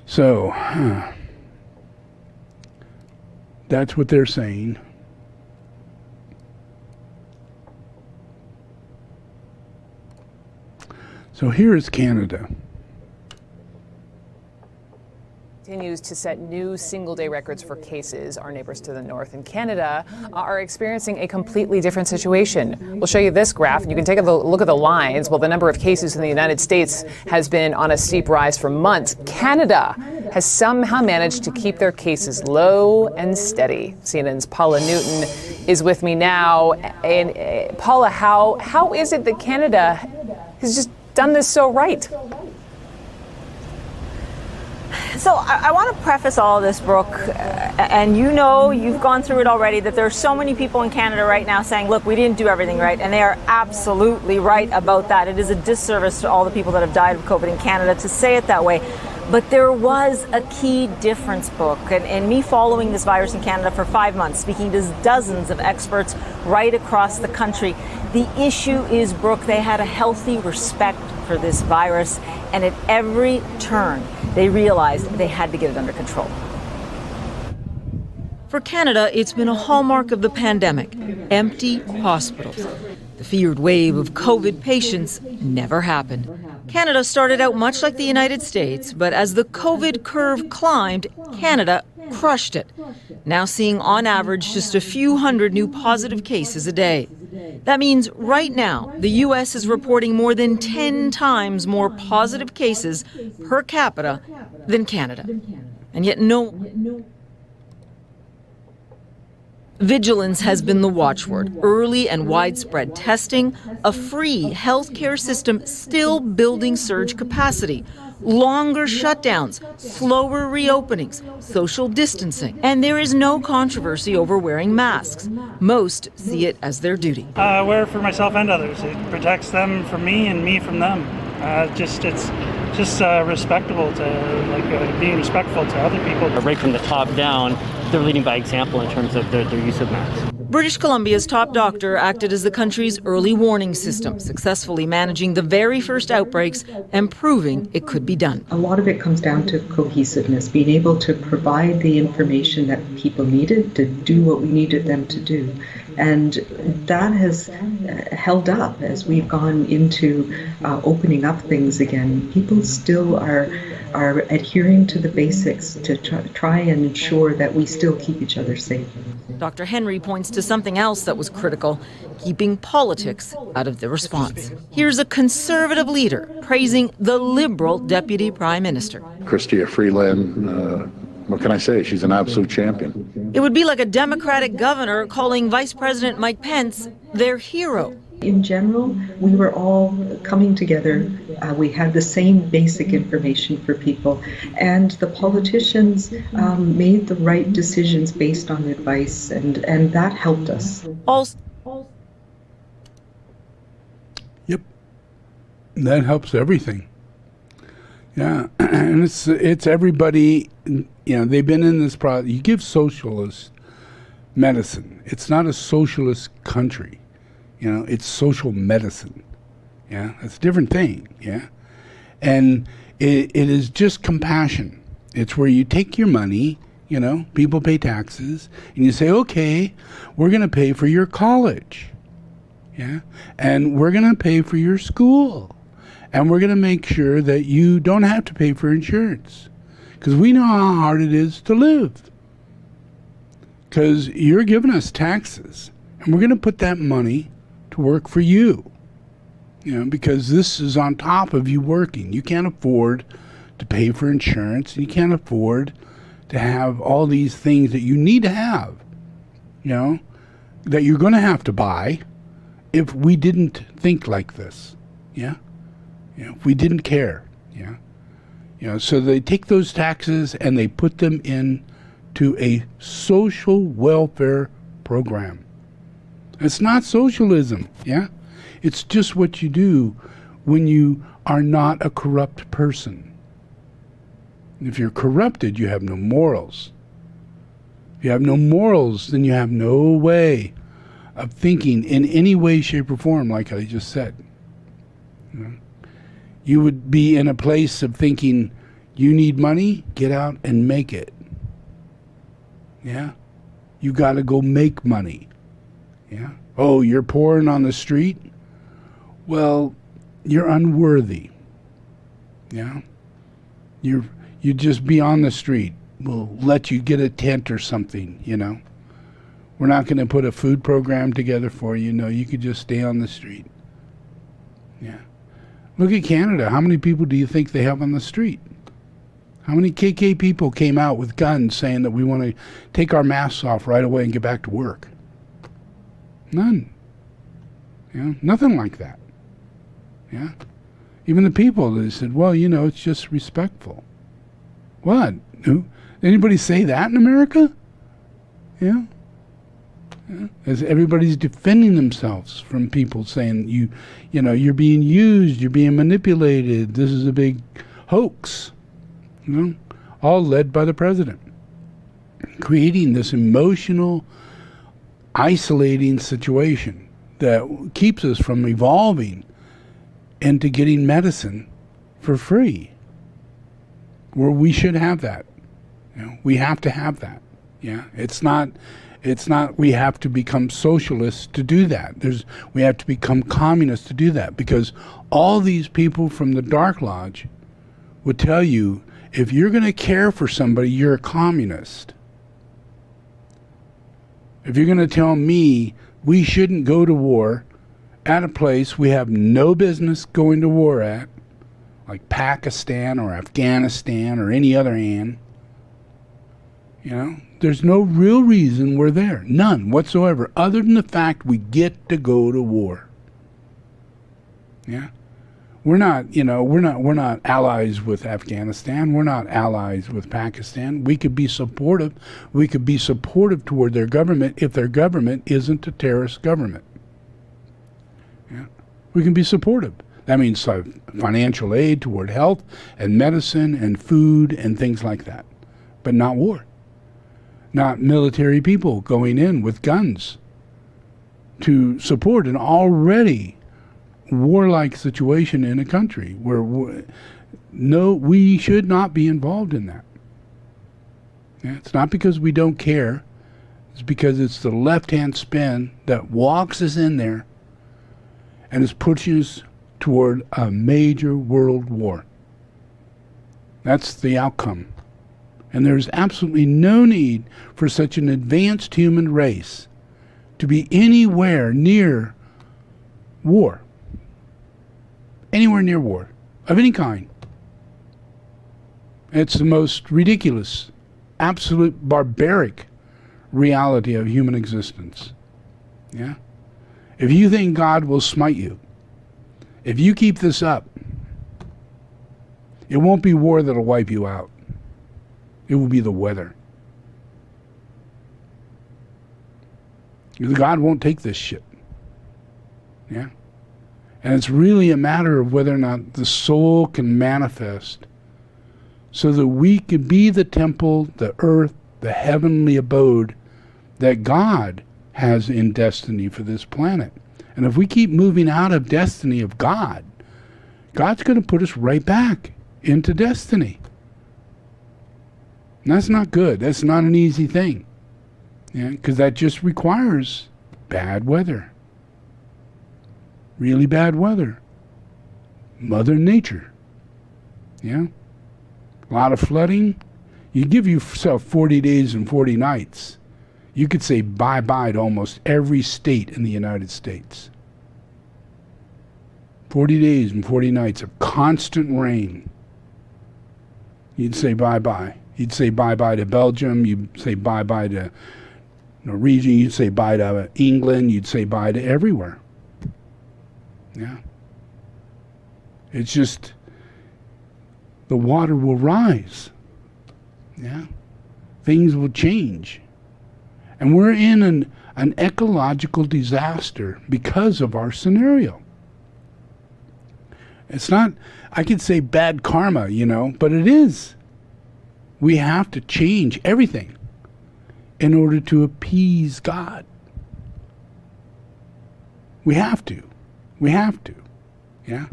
So, that's what they're saying. So here is Canada. Continues to set new single-day records for cases. Our neighbors to the north in Canada are experiencing a completely different situation. We'll show you this graph, and you can take a look at the lines. Well, the number of cases in the United States has been on a steep rise for months. Canada has somehow managed to keep their cases low and steady. CNN's Paula Newton is with me now. And Paula, how is it that Canada has just done this so right? So I want to preface all of this, Brooke, and you know, you've gone through it already, that there are so many people in Canada right now saying, look, we didn't do everything right, and they are absolutely right about that. It is a disservice to all the people that have died of COVID in Canada to say it that way. But there was a key difference, Brooke, and me following this virus in Canada for 5 months, speaking to dozens of experts right across the country. The issue is, Brooke, they had a healthy respect for this virus, and at every turn, they realized they had to get it under control. For Canada, it's been a hallmark of the pandemic: empty hospitals. The feared wave of COVID patients never happened. Canada started out much like the United States, but as the COVID curve climbed, Canada crushed it, now seeing on average just a few hundred new positive cases a day. That means right now, the U.S. is reporting more than 10 times more positive cases per capita than Canada. And yet vigilance has been the watchword. Early and widespread testing, a free healthcare system still building surge capacity, longer shutdowns, slower reopenings, social distancing. And there is no controversy over wearing masks. Most see it as their duty. I wear it for myself and others. It protects them from me and me from them. It's just respectable to being respectful to other people. Right from the top down, they're leading by example in terms of their use of masks. British Columbia's top doctor acted as the country's early warning system, successfully managing the very first outbreaks and proving it could be done. A lot of it comes down to cohesiveness, being able to provide the information that people needed to do what we needed them to do. And that has held up as we've gone into opening up things again. People still are adhering to the basics to try and ensure that we still keep each other safe. Dr. Henry points to something else that was critical: keeping politics out of the response. Here's a conservative leader praising the Liberal Deputy Prime Minister. Chrystia Freeland, what can I say? She's an absolute champion. It would be like a Democratic governor calling Vice President Mike Pence their hero. In general, we were all coming together. We had the same basic information for people, and the politicians made the right decisions based on advice, and that helped us. Yep, that helps everything. Yeah, and it's everybody. You know, they've been in this process. You give socialist medicine. It's not a socialist country. You know, it's social medicine. Yeah, that's a different thing. Yeah, and it is just compassion. It's where you take your money. You know, people pay taxes, and you say, okay, we're going to pay for your college. Yeah, and we're going to pay for your school, and we're going to make sure that you don't have to pay for insurance, because we know how hard it is to live. Because you're giving us taxes, and we're going to put that money to work for you. You know, because this is on top of you working. You can't afford to pay for insurance. You can't afford to have all these things that you need to have, you know, that you're going to have to buy if we didn't think like this. Yeah. You know, if we didn't care. Yeah. You know, so they take those taxes and they put them in to a social welfare program. It's not socialism. Yeah. It's just what you do when you are not a corrupt person. If you're corrupted, you have no morals. If you have no morals, then you have no way of thinking in any way, shape, or form, like I just said. You know? You would be in a place of thinking, you need money, get out and make it. Yeah? You got to go make money. Yeah? Oh, you're poor and on the street? Well, you're unworthy. Yeah? You just be on the street. We'll let you get a tent or something, you know. We're not going to put a food program together for you. No, you could just stay on the street. Yeah. Look at Canada. How many people do you think they have on the street? How many KK people came out with guns saying that we want to take our masks off right away and get back to work? None. Yeah, nothing like that. Yeah. Even the people, they said, well, you know, it's just respectful. What? Who? Anybody say that in America? Yeah. Yeah. As everybody's defending themselves from people saying, you know, you're being used, you're being manipulated, this is a big hoax. You know, all led by the president, creating this emotional, isolating situation that keeps us from evolving into getting medicine for free, where we should have that. You know, we have to have that. Yeah, it's not we have to become socialists to do that. We have to become communists to do that, because all these people from the Dark Lodge would tell you, if you're going to care for somebody, you're a communist. If you're going to tell me we shouldn't go to war at a place we have no business going to war at, like Pakistan or Afghanistan or any other hand, you know, there's no real reason we're there. None whatsoever, other than the fact we get to go to war. Yeah. We're not allies with Afghanistan. We're not allies with Pakistan. We could be supportive. We could be supportive toward their government if their government isn't a terrorist government. Yeah. We can be supportive. That means financial aid toward health and medicine and food and things like that. But not war. Not military people going in with guns to support an already warlike situation in a country where we should not be involved in that. Yeah, it's not because we don't care. It's because it's the left-hand spin that walks us in there and is pushing us toward a major world war. That's the outcome. And there's absolutely no need for such an advanced human race to be anywhere near war. Anywhere near war, of any kind. It's the most ridiculous, absolute barbaric reality of human existence. Yeah? If you think God will smite you, if you keep this up, it won't be war that'll wipe you out. It will be the weather. God won't take this shit. Yeah? And it's really a matter of whether or not the soul can manifest so that we can be the temple, the earth, the heavenly abode that God has in destiny for this planet. And if we keep moving out of destiny of God, God's going to put us right back into destiny. And that's not good. That's not an easy thing. Yeah, because that just requires bad weather. Really bad weather. Mother Nature. Yeah? A lot of flooding. You give yourself 40 days and 40 nights. You could say bye-bye to almost every state in the United States. 40 days and 40 nights of constant rain. You'd say bye-bye. You'd say bye-bye to Belgium. You'd say bye-bye to Norwegian. You'd say bye to England. You'd say bye to everywhere. Yeah. It's just the water will rise. Yeah. Things will change. And we're in an ecological disaster because of our scenario. It's not, I could say bad karma, but it is. We have to change everything in order to appease God. We have to. We have to. Yeah?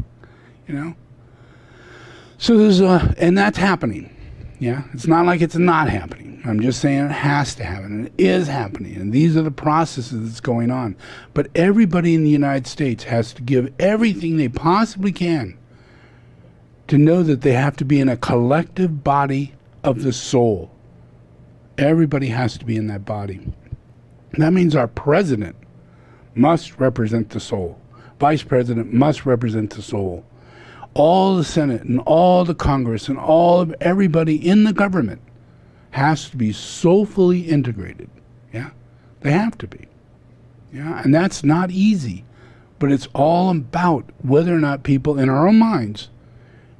So there's and that's happening. Yeah? It's not like it's not happening. I'm just saying it has to happen, and it is happening, and these are the processes that's going on. But everybody in the United States has to give everything they possibly can to know that they have to be in a collective body of the soul. Everybody has to be in that body. That means our president must represent the soul. Vice president must represent the soul. All the Senate and all the Congress and all of everybody in the government has to be soulfully integrated. Yeah, they have to be. Yeah, and that's not easy, but it's all about whether or not people in our own minds,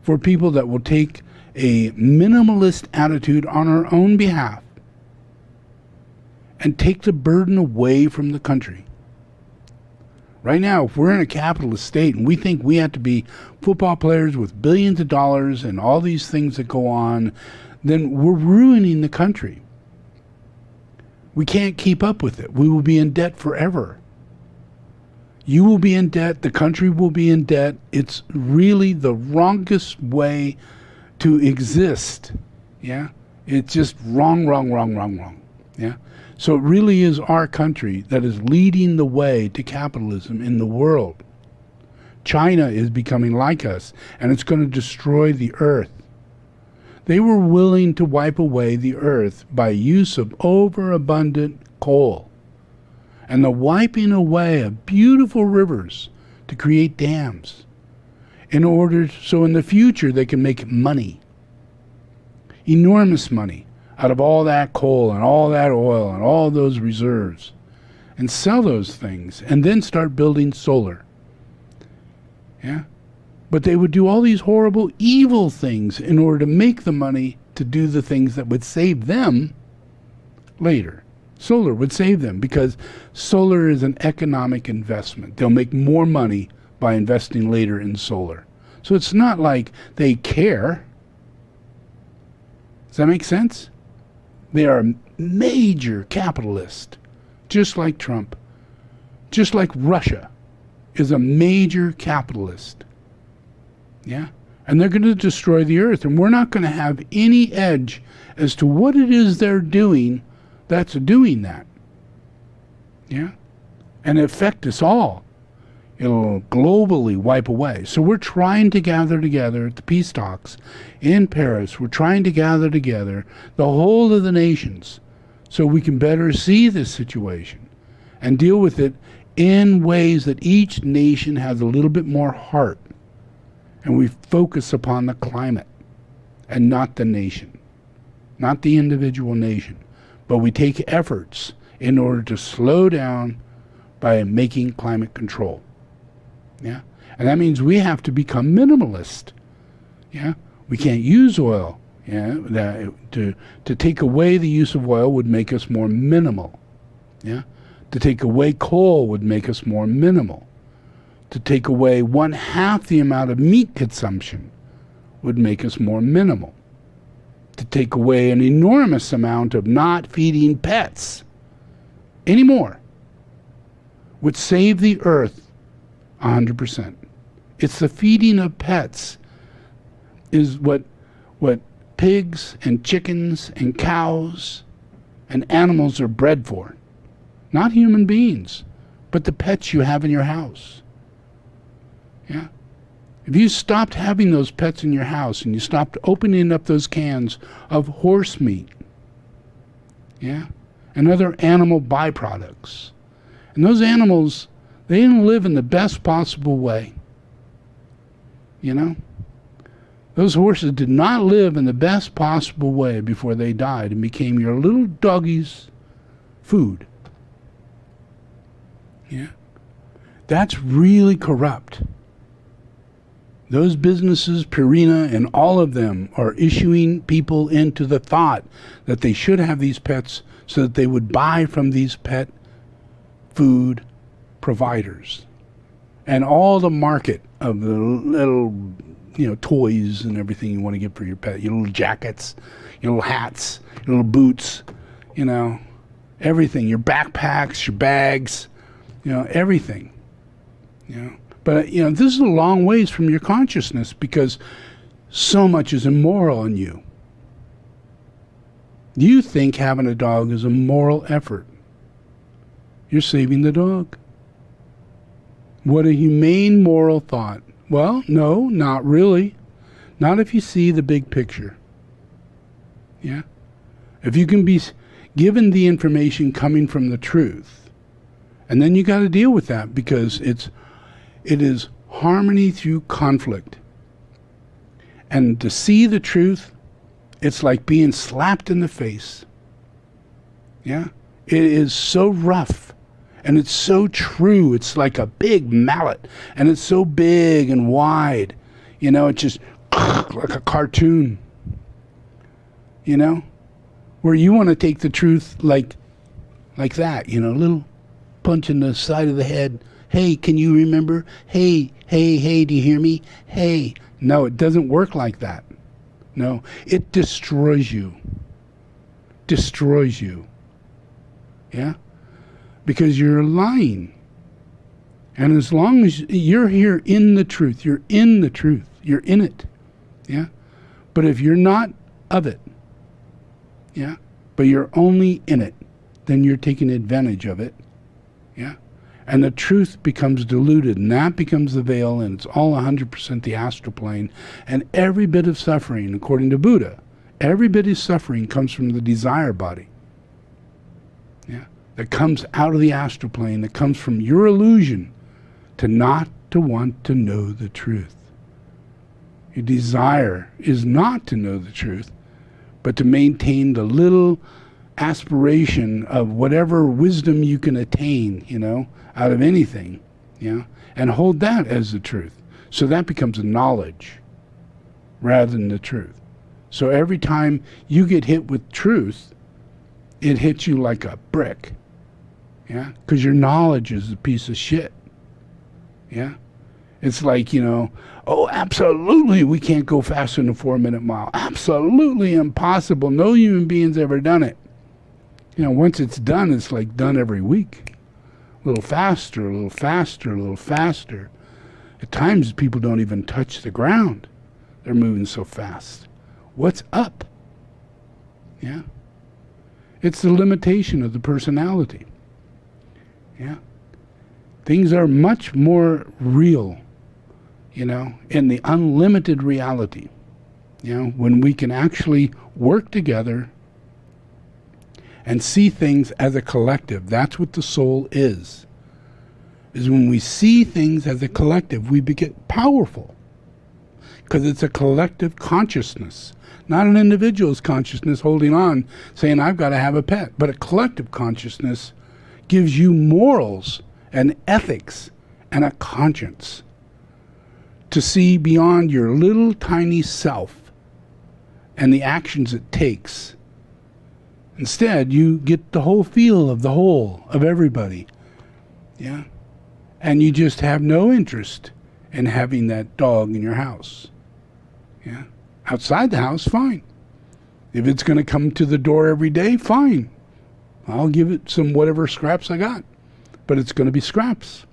for people that will take a minimalist attitude on our own behalf and take the burden away from the country. Right now, if we're in a capitalist state and we think we have to be football players with billions of dollars and all these things that go on, then we're ruining the country. We can't keep up with it. We will be in debt forever. You will be in debt. The country will be in debt. It's really the wrongest way to exist. Yeah? It's just wrong. Yeah? So it really is our country that is leading the way to capitalism in the world. China is becoming like us, and it's going to destroy the earth. They were willing to wipe away the earth by use of overabundant coal and the wiping away of beautiful rivers to create dams in order so in the future they can make money, enormous money, out of all that coal and all that oil and all those reserves, and sell those things and then start building solar. Yeah? But they would do all these horrible, evil things in order to make the money to do the things that would save them later. Solar would save them because solar is an economic investment. They'll make more money by investing later in solar. So it's not like they care. Does that make sense? They are major capitalists, just like Trump, just like Russia is a major capitalist. Yeah? And they're going to destroy the earth, and we're not going to have any edge as to what it is they're doing that's doing that. Yeah? And affect us all. It'll globally wipe away. So we're trying to gather together at the peace talks in Paris. We're trying to gather together the whole of the nations so we can better see this situation and deal with it in ways that each nation has a little bit more heart. And we focus upon the climate and not the nation, not the individual nation. But we take efforts in order to slow down by making climate control. Yeah, and that means we have to become minimalist. Yeah, we can't use oil. Yeah, to take away the use of oil would make us more minimal. Yeah, to take away coal would make us more minimal. To take away 1/2 the amount of meat consumption would make us more minimal. To take away an enormous amount of not feeding pets anymore would save the earth 100%. It's the feeding of pets is what pigs and chickens and cows and animals are bred for. Not human beings, but the pets you have in your house. Yeah? If you stopped having those pets in your house and you stopped opening up those cans of horse meat, yeah, and other animal byproducts, and those animals, they didn't live in the best possible way. You know? Those horses did not live in the best possible way before they died and became your little doggy's food. Yeah? That's really corrupt. Those businesses, Purina and all of them, are issuing people into the thought that they should have these pets so that they would buy from these pet food providers. And all the market of the little, toys and everything you want to get for your pet, your little jackets, your little hats, your little boots, everything, your backpacks, your bags, everything, But, this is a long ways from your consciousness because so much is immoral in you. You think having a dog is a moral effort. You're saving the dog. What a humane moral thought. Well, no, not really. Not if you see the big picture. Yeah? If you can be given the information coming from the truth, and then you got to deal with that, because it is harmony through conflict. And to see the truth, it's like being slapped in the face. Yeah? It is so rough, and it's so true. It's like a big mallet, and it's so big and wide. You know, it's just like a cartoon. You know? Where you want to take the truth like that, you know, a little punch in the side of the head. Hey, can you remember? Hey, do you hear me? Hey. No, it doesn't work like that. No, it destroys you. Destroys you. Yeah? Because you're lying. And as long as you're here in the truth, you're in the truth, you're in it. Yeah? But if you're not of it, yeah, but you're only in it, then you're taking advantage of it. Yeah? And the truth becomes diluted, and that becomes the veil, and it's all 100% the astral plane. And every bit of suffering, according to Buddha, every bit of suffering comes from the desire body. Yeah? That comes out of the astral plane, that comes from your illusion to not to want to know the truth. Your desire is not to know the truth, but to maintain the little aspiration of whatever wisdom you can attain, you know, out of anything, yeah, and hold that as the truth. So that becomes a knowledge rather than the truth. So every time you get hit with truth, it hits you like a brick, yeah, because your knowledge is a piece of shit, yeah. It's like, you know, oh, absolutely, we can't go faster than a 4-minute mile. Absolutely impossible. No human being's ever done it. You know, once it's done, it's like done every week. A little faster, a little faster, a little faster. At times, people don't even touch the ground. They're moving so fast. What's up? Yeah. It's the limitation of the personality. Yeah. Things are much more real, you know, in the unlimited reality, you know, when we can actually work together and see things as a collective. That's what the soul is when we see things as a collective, we get powerful, because it's a collective consciousness, not an individual's consciousness holding on, saying, I've got to have a pet, but a collective consciousness gives you morals and ethics and a conscience to see beyond your little tiny self and the actions it takes. Instead, you get the whole feel of the whole, of everybody. Yeah? And you just have no interest in having that dog in your house. Yeah? Outside the house, fine. If it's going to come to the door every day, fine. I'll give it some whatever scraps I got. But it's going to be scraps.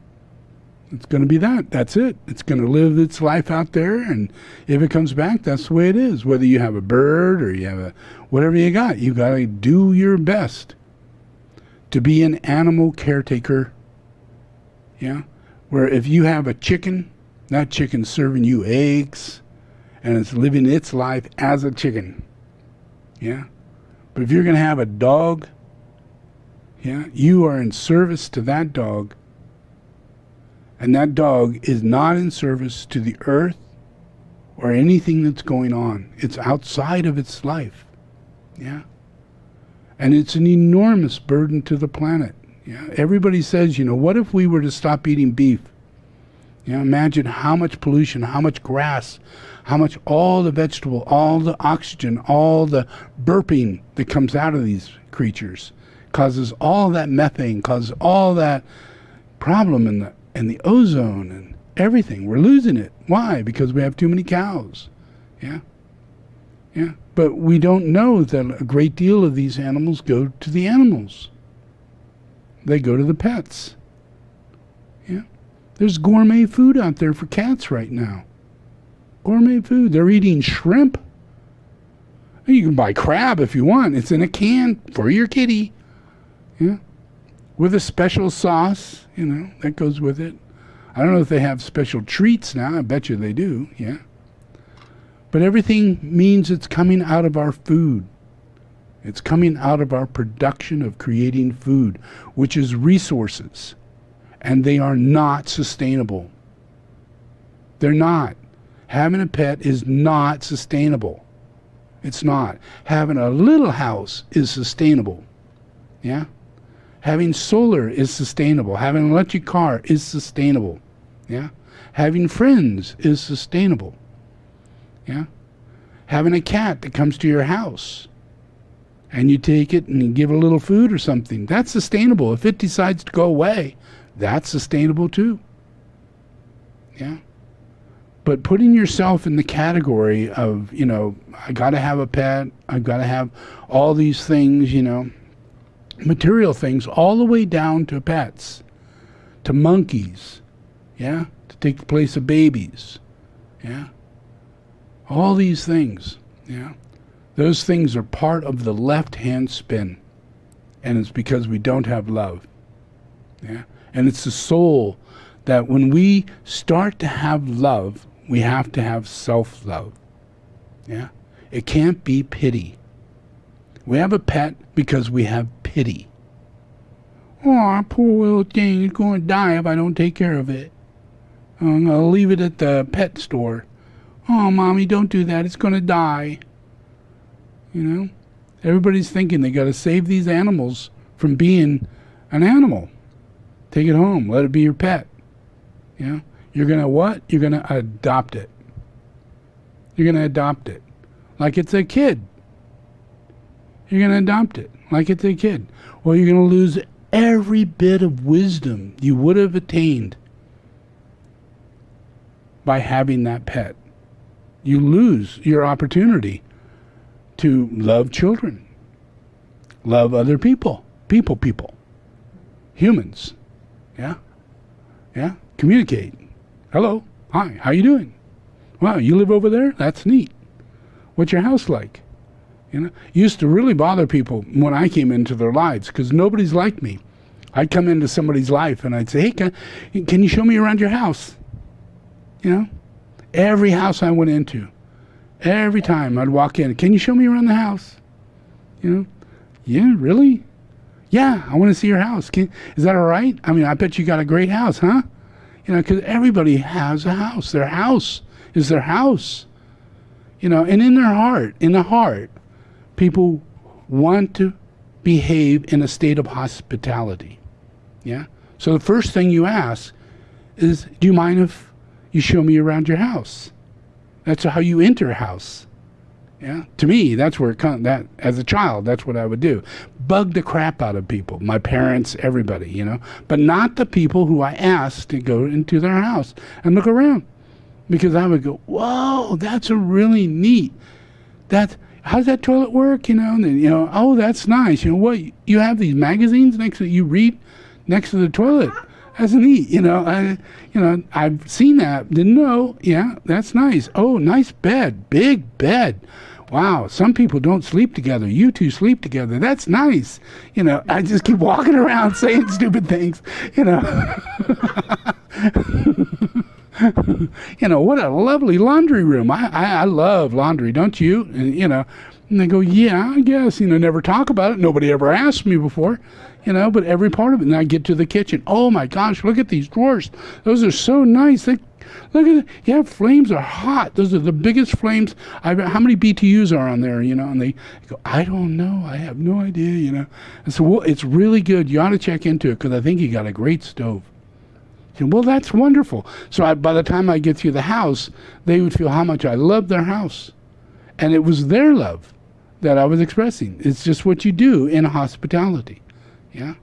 It's going to be that. That's it. It's going to live its life out there, and if it comes back, that's the way it is. Whether you have a bird or you have a whatever you got to do your best to be an animal caretaker. Yeah? Where if you have a chicken, that chicken's serving you eggs, and it's living its life as a chicken. Yeah? But if you're going to have a dog, yeah, you are in service to that dog, and that dog is not in service to the earth or anything that's going on. It's outside of its life. Yeah? And it's an enormous burden to the planet. Yeah? Everybody says, you know, what if we were to stop eating beef? You know, imagine how much pollution, how much grass, how much all the vegetable, all the oxygen, all the burping that comes out of these creatures causes all that methane, causes all that problem in the ozone and everything. We're losing it. Why? Because we have too many cows. Yeah? Yeah. But we don't know that a great deal of these animals go to the animals. They go to the pets. Yeah? There's gourmet food out there for cats right now. Gourmet food. They're eating shrimp. You can buy crab if you want. It's in a can for your kitty. Yeah? With a special sauce, you know, that goes with it. I don't know if they have special treats now. I bet you they do, yeah. But everything means it's coming out of our food. It's coming out of our production of creating food, which is resources. And they are not sustainable. They're not. Having a pet is not sustainable. It's not. Having a little house is sustainable. Yeah? Having solar is sustainable. Having an electric car is sustainable. Yeah? Having friends is sustainable. Yeah? Having a cat that comes to your house and you take it and you give it a little food or something, that's sustainable. If it decides to go away, that's sustainable too. Yeah? But putting yourself in the category of, you know, I got to have a pet, I've got to have all these things, you know, material things, all the way down to pets, to monkeys, yeah, to take the place of babies, yeah, all these things, yeah, those things are part of the left-hand spin, and it's because we don't have love, yeah, and it's the soul that when we start to have love, we have to have self-love, yeah, it can't be pity. We have a pet because we have pity. Oh, poor little thing, it's going to die if I don't take care of it. I'm going to leave it at the pet store. Oh, Mommy, don't do that. It's going to die. You know? Everybody's thinking they got to save these animals from being an animal. Take it home. Let it be your pet. You know? You're going to what? You're going to adopt it. You're going to adopt it. Like it's a kid. You're going to adopt it like it's a kid. Well, you're going to lose every bit of wisdom you would have attained by having that pet. You lose your opportunity to love children, love other people, people, humans. Yeah? Yeah? Communicate. Hello. Hi. How you doing? Wow, you live over there? That's neat. What's your house like? You know, used to really bother people when I came into their lives because nobody's like me. I'd come into somebody's life and I'd say, hey, can you show me around your house? You know, every house I went into, every time I'd walk in, can you show me around the house? You know, yeah, really? Yeah, I want to see your house. Is that all right? I mean, I bet you got a great house, huh? You know, because everybody has a house. Their house is their house. You know, and in the heart, people want to behave in a state of hospitality. Yeah? So the first thing you ask is, do you mind if you show me around your house? That's how you enter a house. Yeah? To me, that's where it comes. That, as a child, that's what I would do. Bug the crap out of people. My parents, everybody, you know. But not the people who I asked to go into their house and look around. Because I would go, whoa, that's a really neat. How's that toilet work? You know, and then, you know, oh, that's nice. You know what? You have these magazines next to you read next to the toilet. That's neat. You know, I've seen that. Didn't know. Yeah, that's nice. Oh, nice bed, big bed. Wow, some people don't sleep together. You two sleep together. That's nice. You know, I just keep walking around saying stupid things. You know. You know, what a lovely laundry room. I love laundry, don't you? And, you know, and they go, yeah, I guess, you know, never talk about it. Nobody ever asked me before, you know, but every part of it. And I get to the kitchen. Oh my gosh, look at these drawers. Those are so nice. Look at it. Yeah, flames are hot. Those are the biggest flames. How many BTUs are on there, you know? And they go, I don't know. I have no idea, you know. And so, well, it's really good. You ought to check into it because I think you got a great stove. And, well, that's wonderful. So by the time I get through the house, they would feel how much I love their house. And it was their love that I was expressing. It's just what you do in hospitality. Yeah?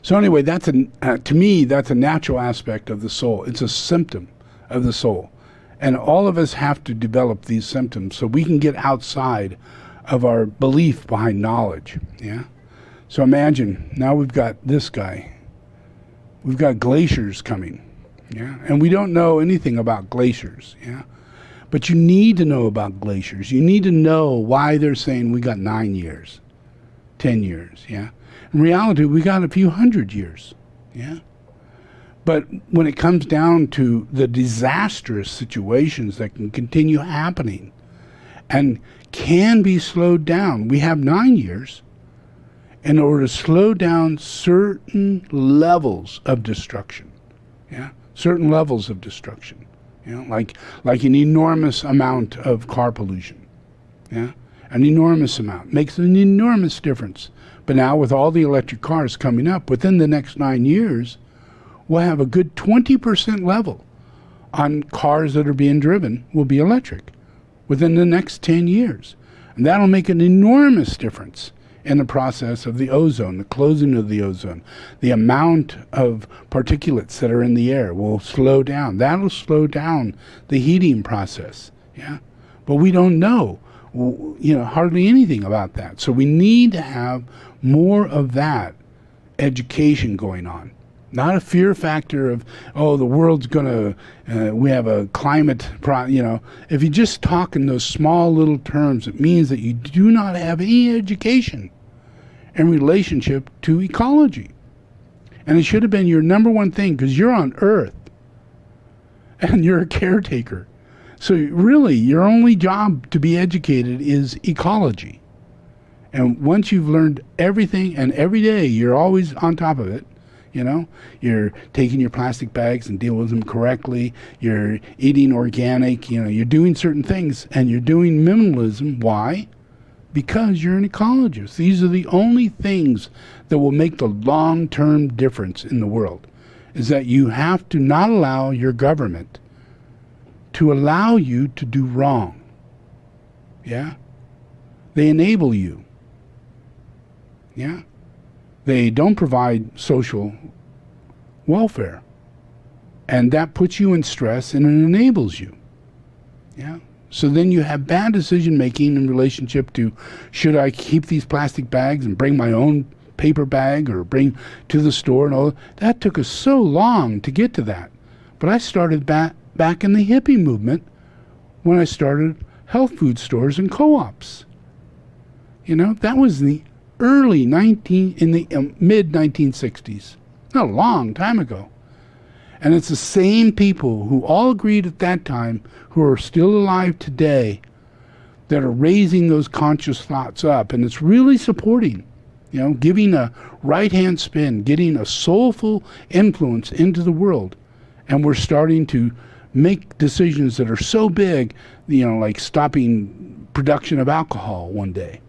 So anyway, to me, that's a natural aspect of the soul. It's a symptom of the soul. And all of us have to develop these symptoms so we can get outside of our belief behind knowledge. Yeah? So imagine, now we've got this guy. We've got glaciers coming, yeah, and we don't know anything about glaciers, yeah, but you need to know about glaciers. You need to know why they're saying we got 9 years, 10 years, yeah. In reality, we got a few hundred years, yeah. But when it comes down to the disastrous situations that can continue happening and can be slowed down, we have 9 years in order to slow down certain levels of destruction. Yeah, certain levels of destruction. You know, like an enormous amount of car pollution. Yeah, an enormous amount makes an enormous difference. But now with all the electric cars coming up, within the next 9 years, we'll have a good 20% level on cars that are being driven will be electric within the next 10 years. And that'll make an enormous difference in the process of the ozone, the closing of the ozone. The amount of particulates that are in the air will slow down. That'll slow down the heating process. Yeah, but we don't know, hardly anything about that. So we need to have more of that education going on. Not a fear factor of, the world's going to, we have a climate, If you just talk in those small little terms, it means that you do not have any education in relationship to ecology. And it should have been your number one thing, because you're on Earth and you're a caretaker. So really, your only job to be educated is ecology. And once you've learned everything, and every day you're always on top of it, you're taking your plastic bags and dealing with them correctly. You're eating organic. You're doing certain things, and you're doing minimalism. Why? Because you're an ecologist. These are the only things that will make the long-term difference in the world, is that you have to not allow your government to allow you to do wrong. Yeah? They enable you. Yeah? They don't provide social welfare. And that puts you in stress, and it enables you. Yeah? So then you have bad decision making in relationship to, should I keep these plastic bags and bring my own paper bag or bring to the store and all that. Took us so long to get to that. But I started back in the hippie movement when I started health food stores and co-ops. That was in the mid 1960s, not a long time ago. And it's the same people who all agreed at that time, who are still alive today, that are raising those conscious thoughts up. And it's really supporting, giving a right-hand spin, getting a soulful influence into the world. And we're starting to make decisions that are so big, like stopping production of alcohol one day,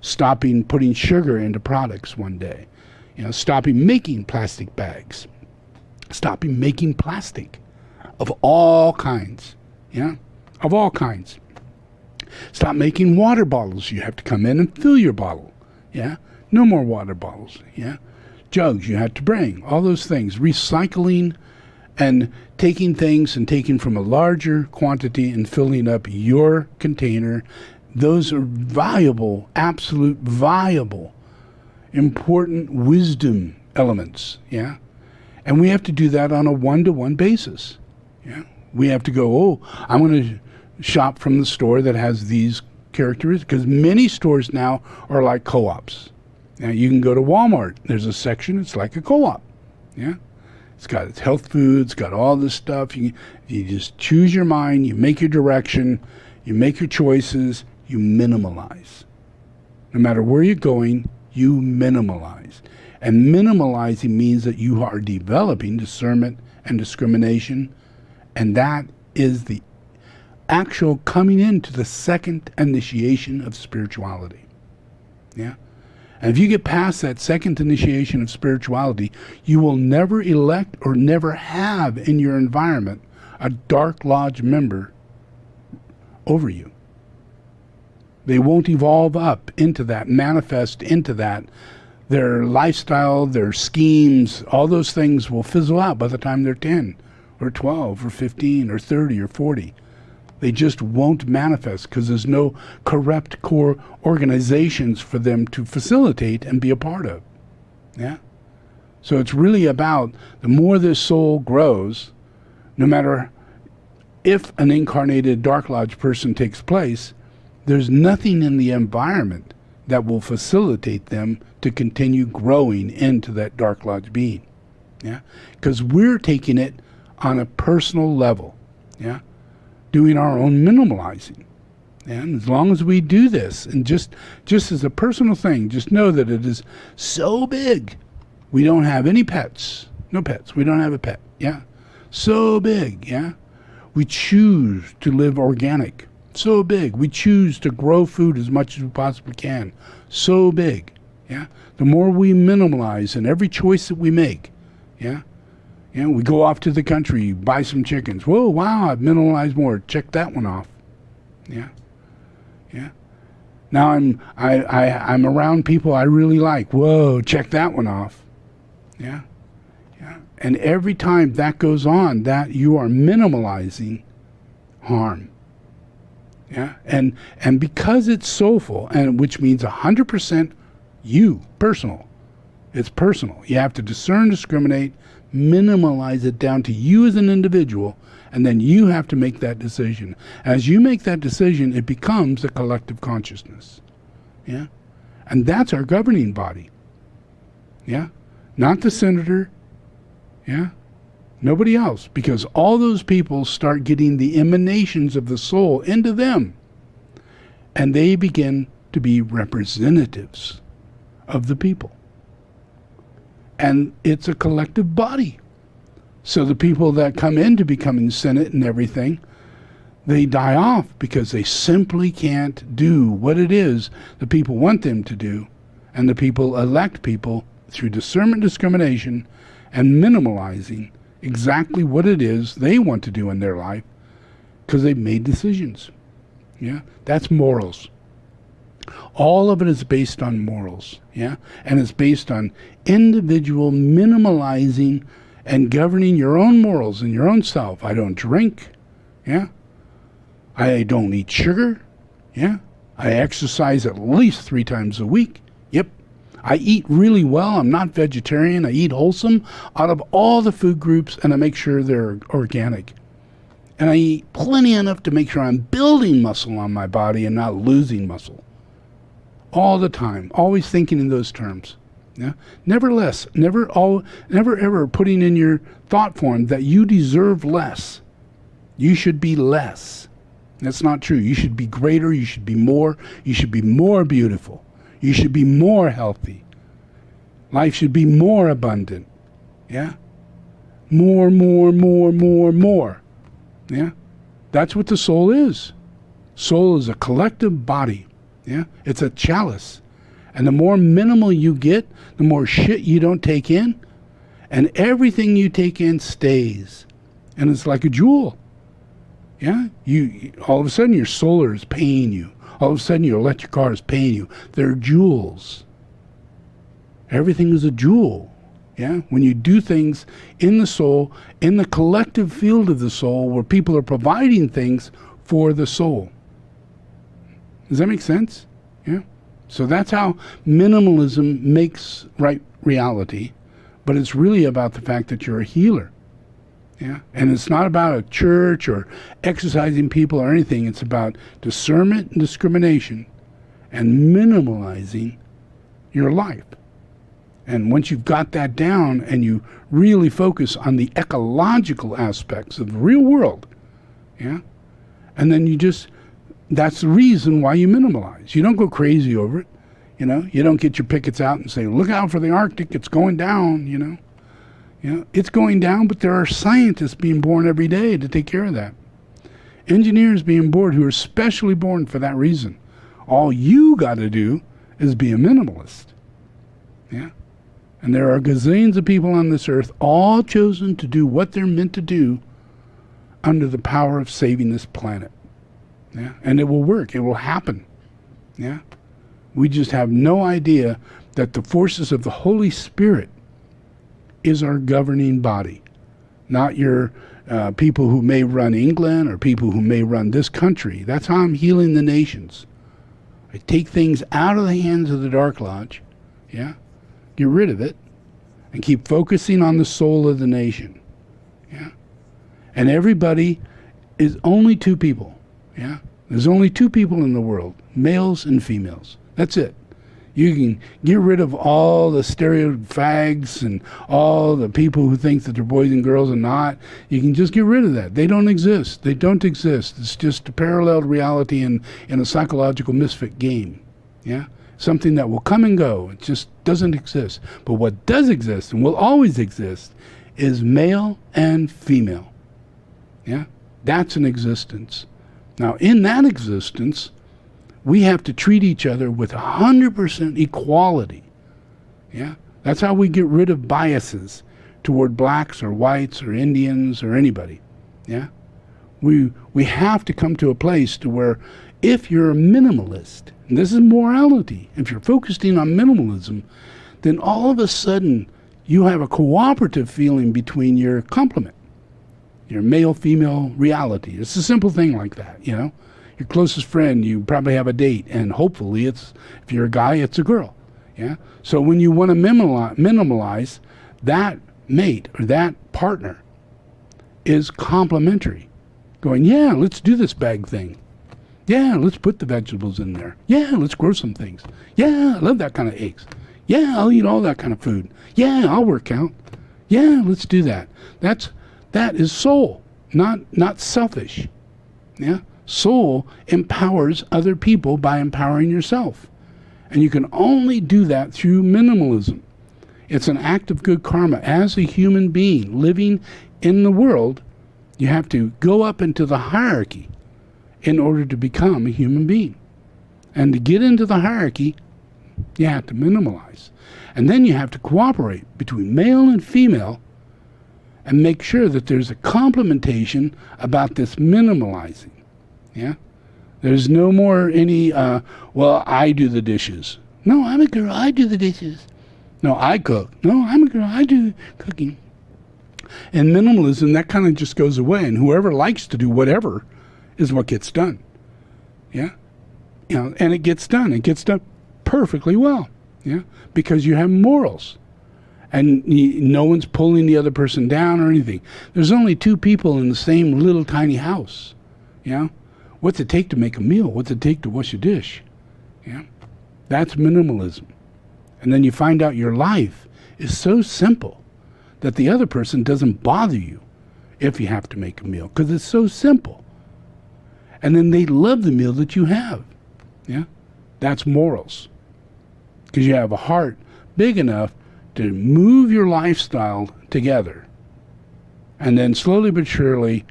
stopping putting sugar into products one day, stopping making plastic bags, stopping making plastic of all kinds, of all kinds. Stop making water bottles. You have to come in and fill your bottle, no more water bottles, jugs you have to bring, all those things. Recycling and taking things and taking from a larger quantity and filling up your container. Those are valuable, absolute valuable, important wisdom elements, And we have to do that on a one-to-one basis, We have to go, I'm going to shop from the store that has these characteristics, because many stores now are like co-ops. Now you can go to Walmart. There's a section, it's like a co-op, It's got its health food, it's got all this stuff. You just choose your mind, you make your direction, you make your choices, you minimalize. No matter where you're going, you minimalize. And minimalizing means that you are developing discernment and discrimination, and that is the actual coming into the second initiation of spirituality. And if you get past that second initiation of spirituality, you will never elect or never have in your environment a Dark Lodge member over you. They won't evolve up into that, manifest into that. Their lifestyle, their schemes, all those things will fizzle out by the time they're 10 or 12 or 15 or 30 or 40. They just won't manifest because there's no corrupt core organizations for them to facilitate and be a part of. So it's really about, the more this soul grows, no matter if an incarnated Dark Lodge person takes place, there's nothing in the environment that will facilitate them to continue growing into that Dark Lodge being. Yeah, because we're taking it on a personal level. Yeah, doing our own minimalizing. And as long as we do this, and just as a personal thing, just know that it is so big. We don't have any pets. No pets. We don't have a pet. Yeah. So big. Yeah. We choose to live organic. So big. We choose to grow food as much as we possibly can. So big. Yeah. The more we minimalize in every choice that we make. Yeah. Yeah. We go off to the country, buy some chickens. Whoa, wow, I've minimalized more. Check that one off. Yeah. Yeah. Now I'm around people I really like. Whoa, check that one off. Yeah. Yeah. And every time that goes on, that you are minimalizing harm. Yeah. And because it's soulful, and which means 100% you, personal. It's personal. You have to discern, discriminate, minimalize it down to you as an individual. And then you have to make that decision. As you make that decision, it becomes a collective consciousness. Yeah? And that's our governing body. Yeah? Not the senator. Yeah? Nobody else. Because all those people start getting the emanations of the soul into them. And they begin to be representatives of the people. And it's a collective body. So the people that come into becoming Senate and everything, they die off because they simply can't do what it is the people want them to do. And the people elect people through discernment, discrimination, and minimalizing exactly what it is they want to do in their life because they've made decisions. Yeah, that's morals. All of it is based on morals. Yeah, and it's based on individual minimalizing and governing your own morals and your own self. I don't drink. Yeah. I don't eat sugar. Yeah. I exercise at least 3 times a week. Yep. I eat really well. I'm not vegetarian. I eat wholesome out of all the food groups, and I make sure they're organic. And I eat plenty enough to make sure I'm building muscle on my body and not losing muscle. All the time. Always thinking in those terms. Yeah, never less, never ever putting in your thought form that you deserve less. You should be less. That's not true. You should be greater. You should be more. You should be more beautiful. You should be more healthy. Life should be more abundant. Yeah, more. Yeah, that's what the soul is. Soul is a collective body. Yeah, it's a chalice. And the more minimal you get, the more shit you don't take in. And everything you take in stays. And it's like a jewel. Yeah? You all of a sudden your solar is paying you. All of a sudden your electric car is paying you. They're jewels. Everything is a jewel. Yeah? When you do things in the soul, in the collective field of the soul, where people are providing things for the soul. Does that make sense? Yeah? So that's how minimalism makes right reality, but it's really about the fact that you're a healer. Yeah, and it's not about a church or exercising people or anything. It's about discernment and discrimination and minimalizing your life. And once you've got that down and you really focus on the ecological aspects of the real world, yeah, and then that's the reason why you minimalize. You don't go crazy over it. You know, you don't get your pickets out and say, look out for the Arctic, it's going down, you know. You know, it's going down, but there are scientists being born every day to take care of that. Engineers being born who are specially born for that reason. All you got to do is be a minimalist. Yeah. And there are gazillions of people on this earth, all chosen to do what they're meant to do under the power of saving this planet. Yeah, and it will work. It will happen. Yeah, we just have no idea that the forces of the Holy Spirit is our governing body, not your people who may run England or people who may run this country. That's how I'm healing the nations. I take things out of the hands of the Dark Lodge. Yeah, get rid of it, and keep focusing on the soul of the nation. Yeah, and everybody is only 2 people. Yeah, there's only 2 people in the world, males and females. That's it. You can get rid of all the stereofags and all the people who think that they're boys and girls and not. You can just get rid of that. They don't exist. They don't exist. It's just a paralleled reality in a psychological misfit game. Yeah? Something that will come and go. It just doesn't exist. But what does exist and will always exist is male and female. Yeah? That's an existence. Now, in that existence, we have to treat each other with 100% equality. Yeah? That's how we get rid of biases toward blacks or whites or Indians or anybody. Yeah? We have to come to a place to where if you're a minimalist, and this is morality, if you're focusing on minimalism, then all of a sudden you have a cooperative feeling between your complement, your male-female reality. It's a simple thing like that, you know? Your closest friend, you probably have a date, and hopefully if you're a guy, it's a girl. Yeah. So when you want to minimalize, that mate or that partner is complementary. Going, yeah, let's do this bag thing. Yeah, let's put the vegetables in there. Yeah, let's grow some things. Yeah, I love that kind of eggs. Yeah, I'll eat all that kind of food. Yeah, I'll work out. Yeah, let's do that. That is soul, not selfish. Yeah. Soul empowers other people by empowering yourself. And you can only do that through minimalism. It's an act of good karma. As a human being living in the world, you have to go up into the hierarchy in order to become a human being. And to get into the hierarchy, you have to minimalize. And then you have to cooperate between male and female and make sure that there's a complementation about this minimalizing. Yeah? There's no more any, well, I do the dishes. No, I'm a girl, I do the dishes. No, I cook. No, I'm a girl, I do cooking. And minimalism, that kind of just goes away, and whoever likes to do whatever is what gets done. Yeah? You know, and it gets done. It gets done perfectly well. Yeah? Because you have morals. And no one's pulling the other person down or anything. There's only two people in the same little tiny house. Yeah? What's it take to make a meal? What's it take to wash a dish? Yeah? That's minimalism. And then you find out your life is so simple that the other person doesn't bother you if you have to make a meal, because it's so simple. And then they love the meal that you have. Yeah? That's morals. Because you have a heart big enough to move your lifestyle together. And then slowly but surely,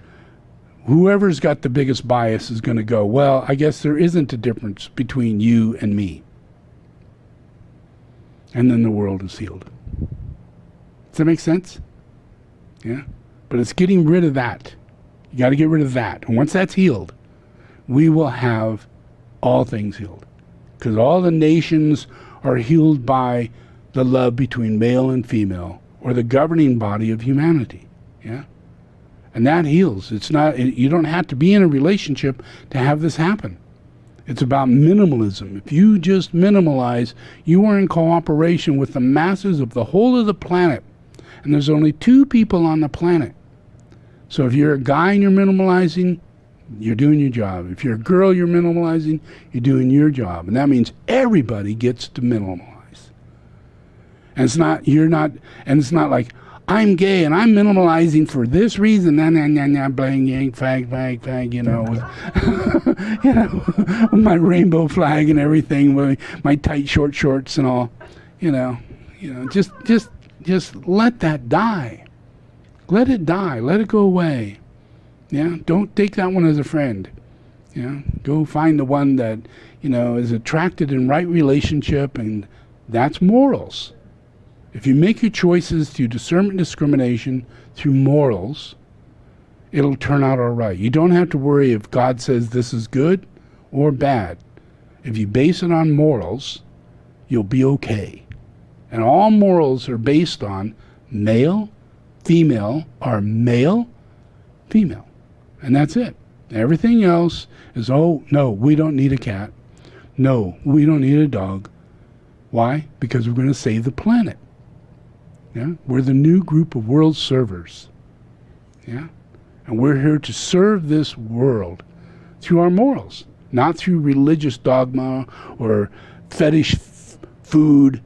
whoever's got the biggest bias is going to go, well, I guess there isn't a difference between you and me. And then the world is healed. Does that make sense? Yeah? But it's getting rid of that. You got to get rid of that. And once that's healed, we will have all things healed. Because all the nations are healed by the love between male and female, or the governing body of humanity. Yeah? And that heals. It's not, you don't have to be in a relationship to have this happen. It's about minimalism. If you just minimalize, you are in cooperation with the masses of the whole of the planet. And there's only two people on the planet. So if you're a guy and you're minimalizing, you're doing your job. If you're a girl, you're minimalizing, you're doing your job. And that means everybody gets to minimalize. And it's not, it's not like, I'm gay and I'm minimalizing for this reason, blang, yank, fag, you know, you know, my rainbow flag and everything, with my tight short shorts and all, you know, just let that die. Let it die. Let it go away. Yeah. Don't take that one as a friend. Yeah. Go find the one that, you know, is attracted in right relationship, and that's morals. If you make your choices through discernment and discrimination, through morals, it'll turn out all right. You don't have to worry if God says this is good or bad. If you base it on morals, you'll be okay. And all morals are based on male, female, or male, female. And that's it. Everything else is, oh, no, we don't need a cat. No, we don't need a dog. Why? Because we're going to save the planet. Yeah? We're the new group of world servers. Yeah? And we're here to serve this world through our morals, not through religious dogma or fetish food,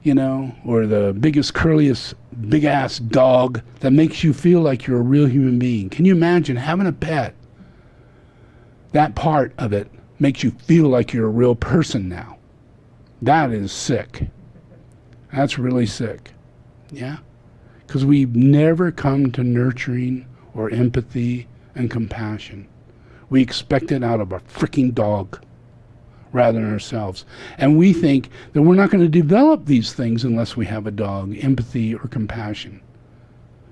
you know, or the biggest, curliest, big-ass dog that makes you feel like you're a real human being. Can you imagine having a pet? That part of it makes you feel like you're a real person now. That is sick. That's really sick. Yeah? Because we've never come to nurturing or empathy and compassion. We expect it out of a freaking dog rather than ourselves. And we think that we're not going to develop these things unless we have a dog, empathy or compassion.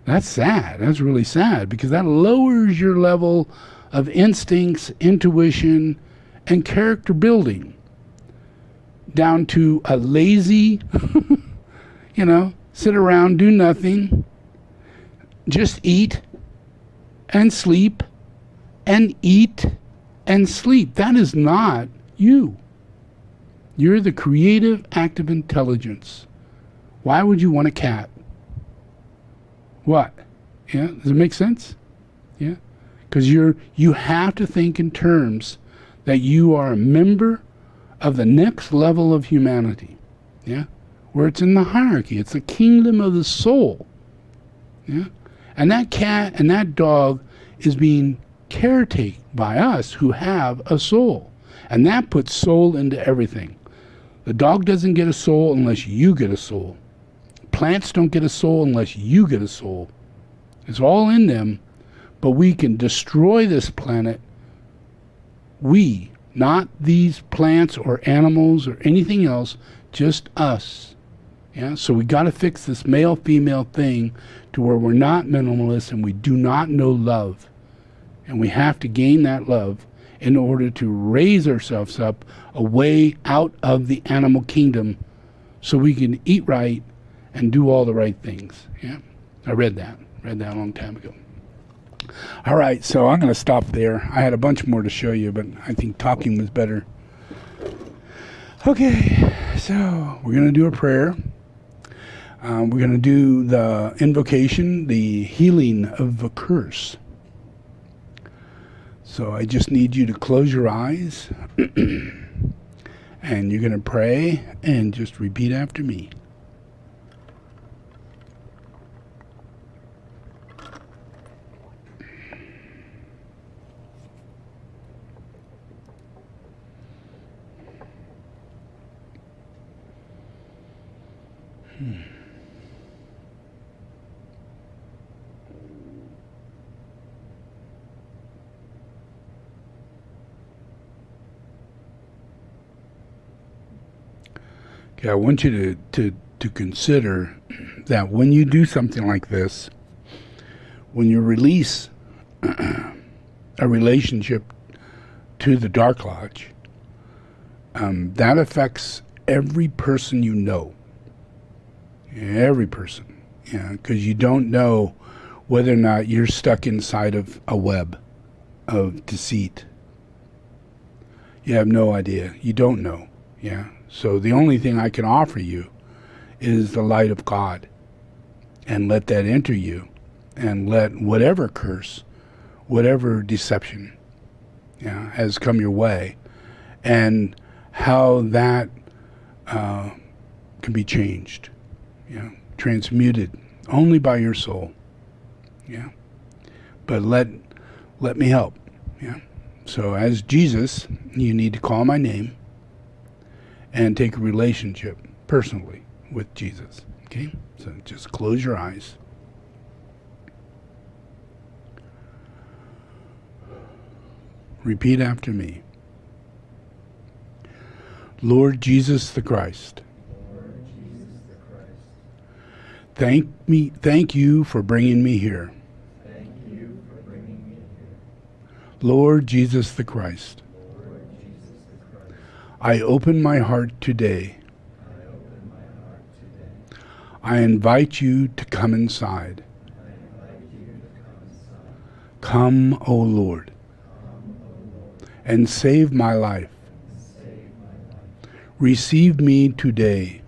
That's sad. That's really sad, because that lowers your level of instincts, intuition, and character building down to a lazy, you know, sit around, do nothing, just eat and sleep and eat and sleep. That is not you. You're the creative, active intelligence. Why would you want a cat? What? Yeah, does it make sense? Yeah, because you have to think in terms that you are a member of the next level of humanity. Yeah, where it's in the hierarchy. It's the kingdom of the soul. Yeah, and that cat and that dog is being caretaken by us who have a soul. And that puts soul into everything. The dog doesn't get a soul unless you get a soul. Plants don't get a soul unless you get a soul. It's all in them, but we can destroy this planet. We, not these plants or animals or anything else, just us. Yeah, so we got to fix this male-female thing to where we're not minimalists and we do not know love. And we have to gain that love in order to raise ourselves up a way out of the animal kingdom so we can eat right and do all the right things. Yeah, I read that a long time ago. All right, so I'm going to stop there. I had a bunch more to show you, but I think talking was better. Okay, so we're going to do a prayer. We're going to do the invocation, the healing of a curse. So I just need you to close your eyes and you're going to pray and just repeat after me. Okay, I want you to consider that when you do something like this, when you release a relationship to the Dark Lodge, that affects every person you know. Every person. Yeah, because you don't know whether or not you're stuck inside of a web of deceit. You have no idea. You don't know. Yeah. So the only thing I can offer you is the light of God, and let that enter you, and let whatever curse, whatever deception, yeah, has come your way, and how that can be changed, yeah, transmuted only by your soul, yeah. But let me help, yeah. So as Jesus, you need to call my name and take a relationship personally with Jesus. Okay? So just close your eyes. Repeat after me. Lord Jesus the Christ. Thank you for bringing me here. Lord Jesus the Christ. I open my heart today. I invite you to come inside. Come, O Lord, and save my life. Receive me today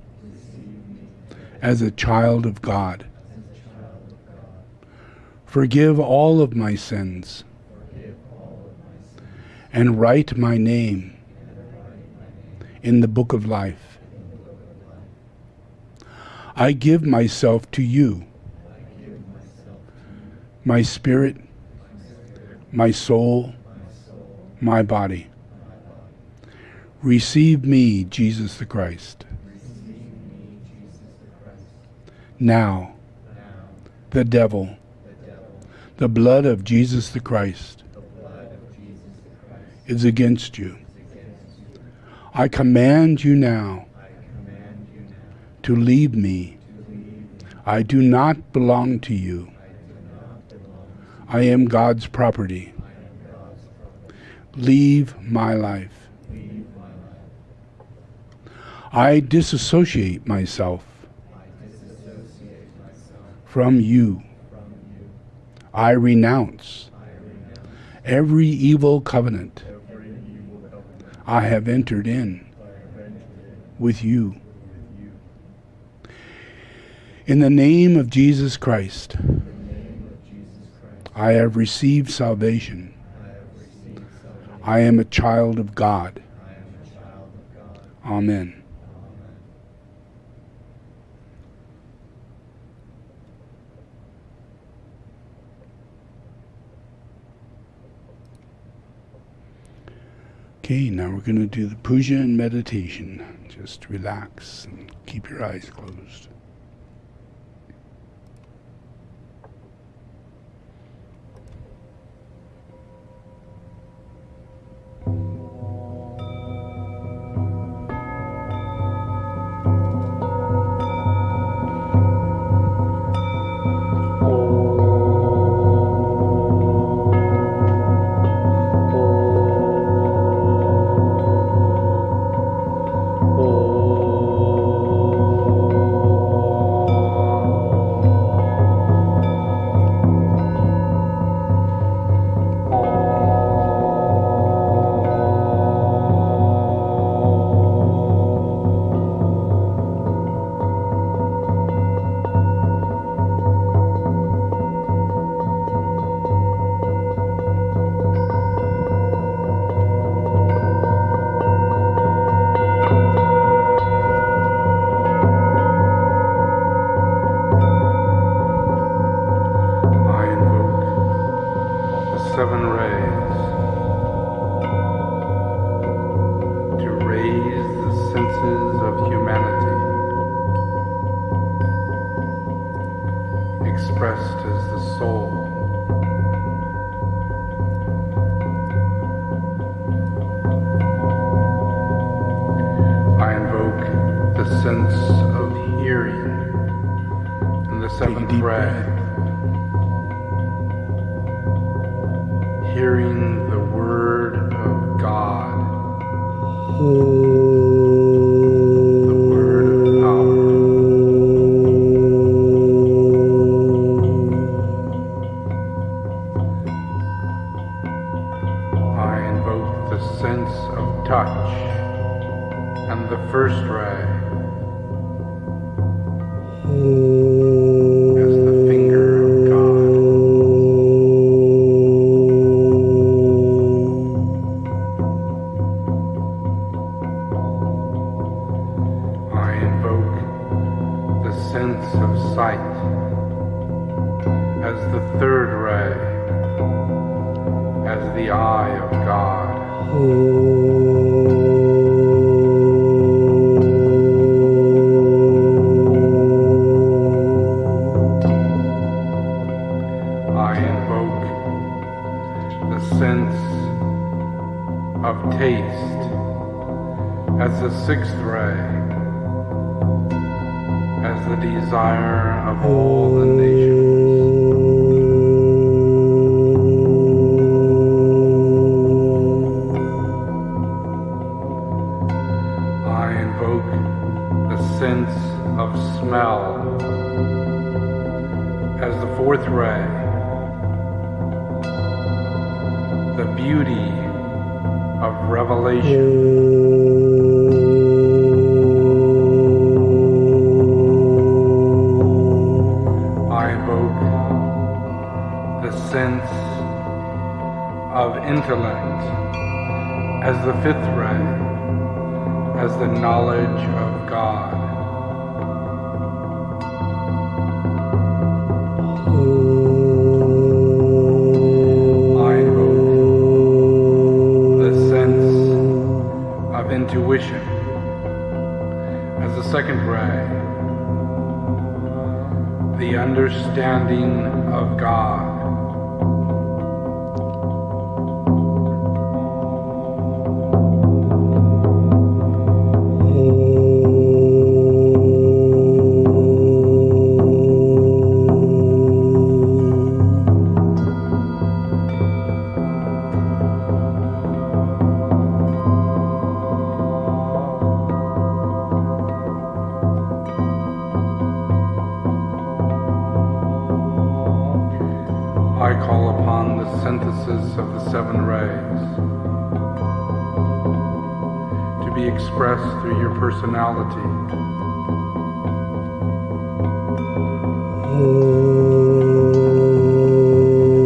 as a child of God. Forgive all of my sins and write my name in the book of life. I give myself to you, my spirit, my soul, my body. Receive me, Jesus the Christ. Now, the devil, the blood of Jesus the Christ is against you. I command you now to leave me. I do not belong to you. I am God's property. Leave my life. I disassociate myself from you. I renounce every evil covenant I have entered in with you. In the name of Jesus Christ, I have received salvation. I am a child of God. Amen. Okay, now we're going to do the puja and meditation. Just relax and keep your eyes closed. Expressed as the soul. I invoke the sense of hearing in the seventh ray, hearing the word of God, the word of power. Sense of touch and the first ray as the finger of God. I invoke the sense of sight as the third ray, as the eye of God. I invoke the sense of taste as the sixth ray, as the desire of all the nations. Sense of smell as the fourth ray, the beauty of revelation. I invoke the sense of intellect as the fifth ray, as the knowledge of God. as the second ray, the understanding of God. I call upon the synthesis of the seven rays to be expressed through your personality.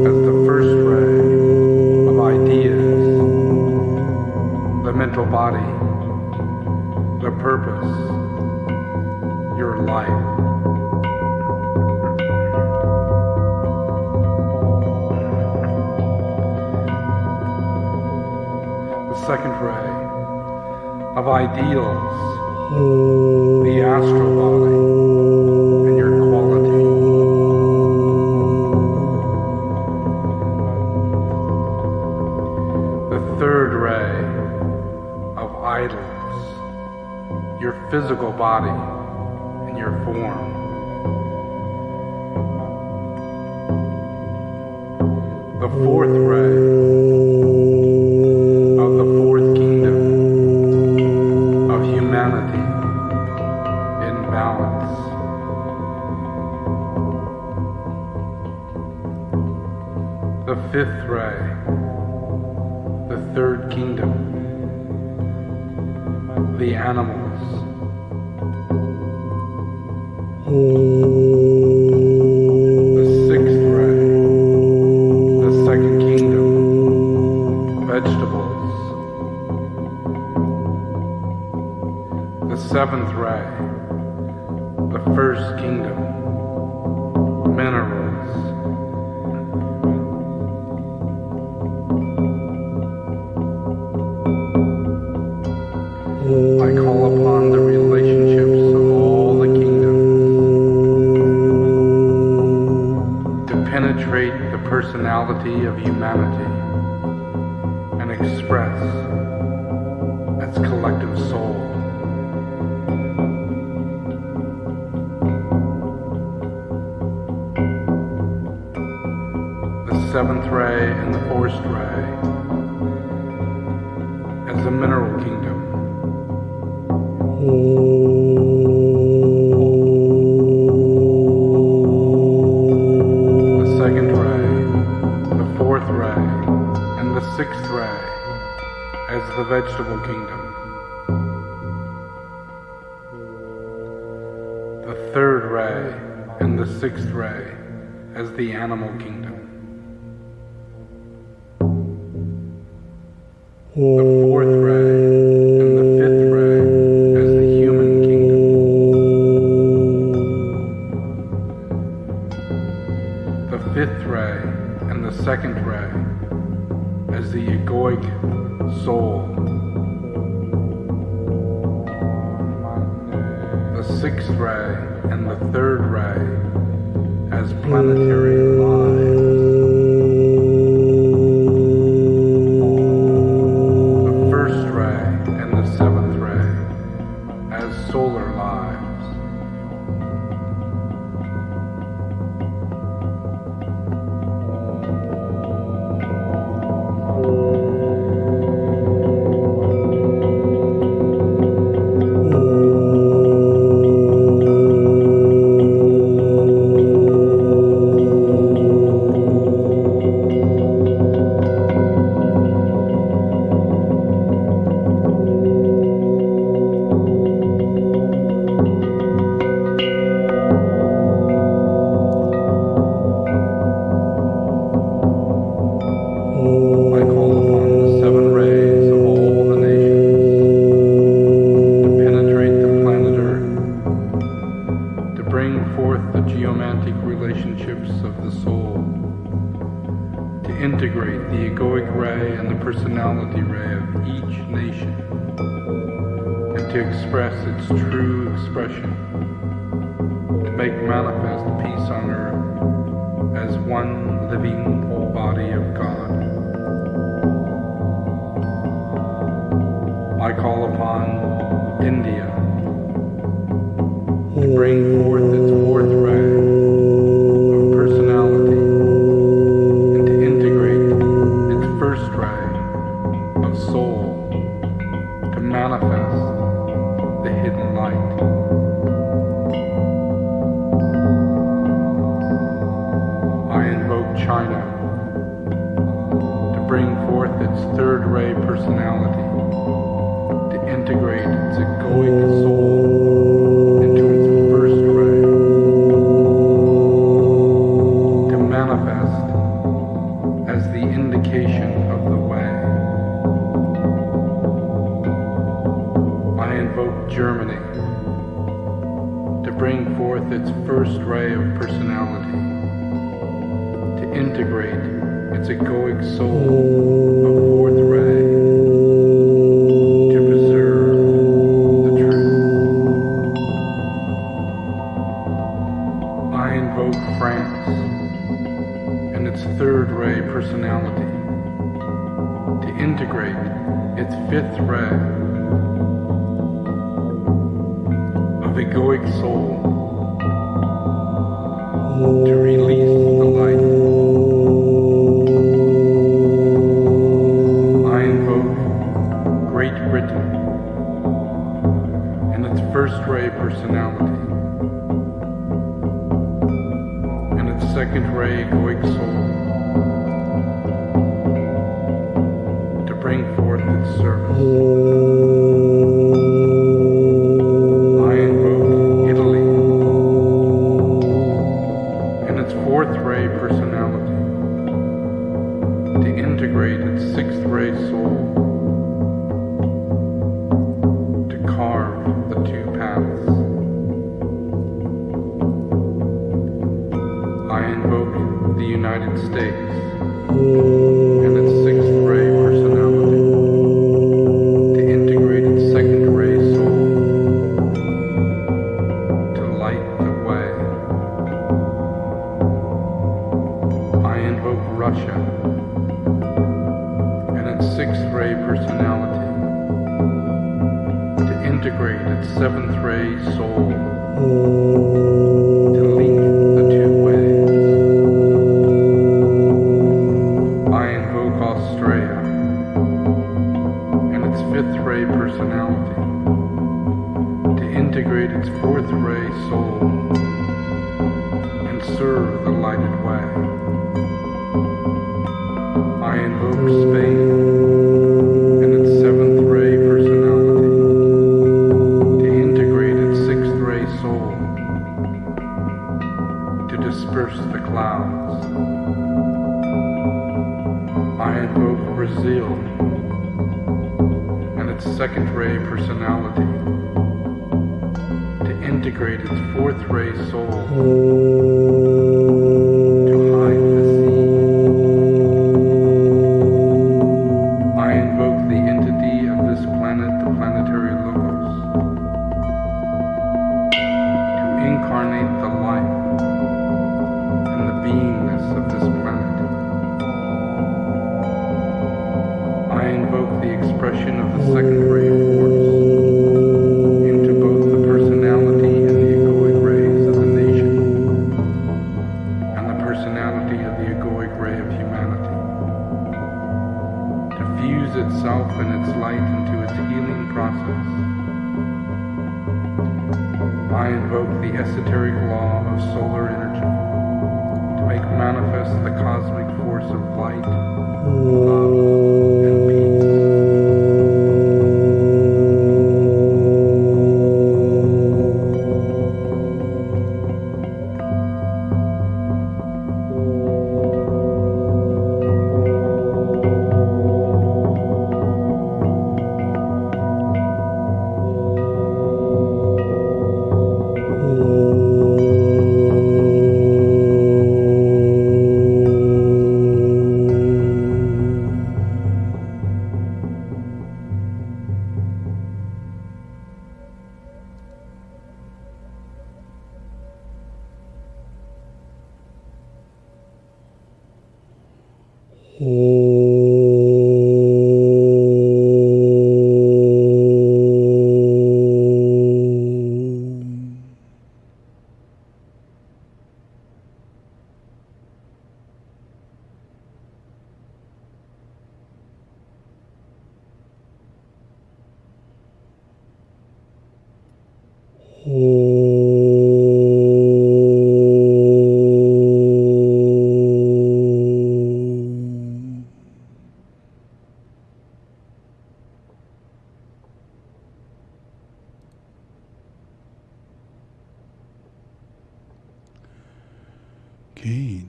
As the first ray of ideas, the mental body, the purpose, your life. Second ray of ideals, the astral body and your quality. The third ray of idols, your physical body and your form. The fourth ray the fifth ray, the third kingdom, the animals. The sixth ray, the second kingdom, vegetables. The seventh ray, the first kingdom, minerals. I call upon the relationships of all the kingdoms to penetrate the personality of humanity and express its collective soul. The seventh ray and the fourth ray as the mineral kingdom. The second ray, the fourth ray, and the sixth ray as the vegetable kingdom. The third ray and the sixth ray as the animal kingdom. The fourth ray and the fifth ray as the human kingdom. The fifth ray and the second ray as the egoic soul. The sixth ray and the third ray as planetary lives. Solar lives. Integrate the egoic ray and the personality ray of each nation, and to to express its true expression, to make manifest peace on earth as one living whole body of God. I call upon India to bring forth its fourth ray of personality and to integrate its first ray of soul to manifest the hidden light. I invoke China to bring forth its third ray personality to integrate its egoic soul into its first ray to manifest as the indication of the way. I invoke Germany to bring forth its first ray of personality to integrate its egoic soul of fourth ray to preserve the truth. I invoke France and its third ray personality to integrate its fifth ray of egoic soul to release the light. I invoke Great Britain and its first ray personality and its second ray egoic soul to bring forth its service. I invoke Italy and its fourth ray personality to integrate its sixth ray soul to carve the two paths. I invoke the United States and its sixth ray personality to integrate its second ray soul to light the way. I invoke Russia and its sixth ray personality to integrate its seventh ray soul to link the two ways. I invoke Australia and its fifth ray personality to integrate its fourth ray soul and serve the lighted way. I invoke Spain and its seventh ray personality to integrate its sixth ray soul to disperse the clouds. I invoke Brazil and its second ray personality to integrate its fourth ray soul to hide the sea. I invoke the entity of this planet, the planetary logos, to incarnate the life and the beingness of this planet. I invoke the expression of the second ray force into both the personality and the egoic rays of the nation and the personality of the egoic ray of humanity to fuse itself and its light into its healing process. I invoke the esoteric law of solar energy to make manifest the cosmic force of light, love, and peace. Okay,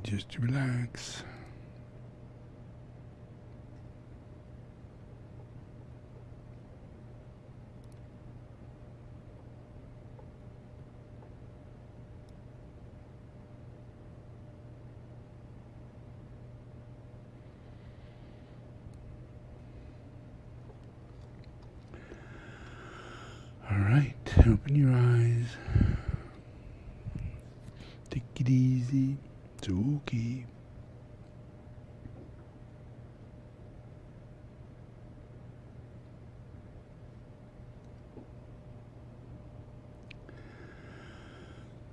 just relax. All right, open your eyes. Take it easy. It's okay.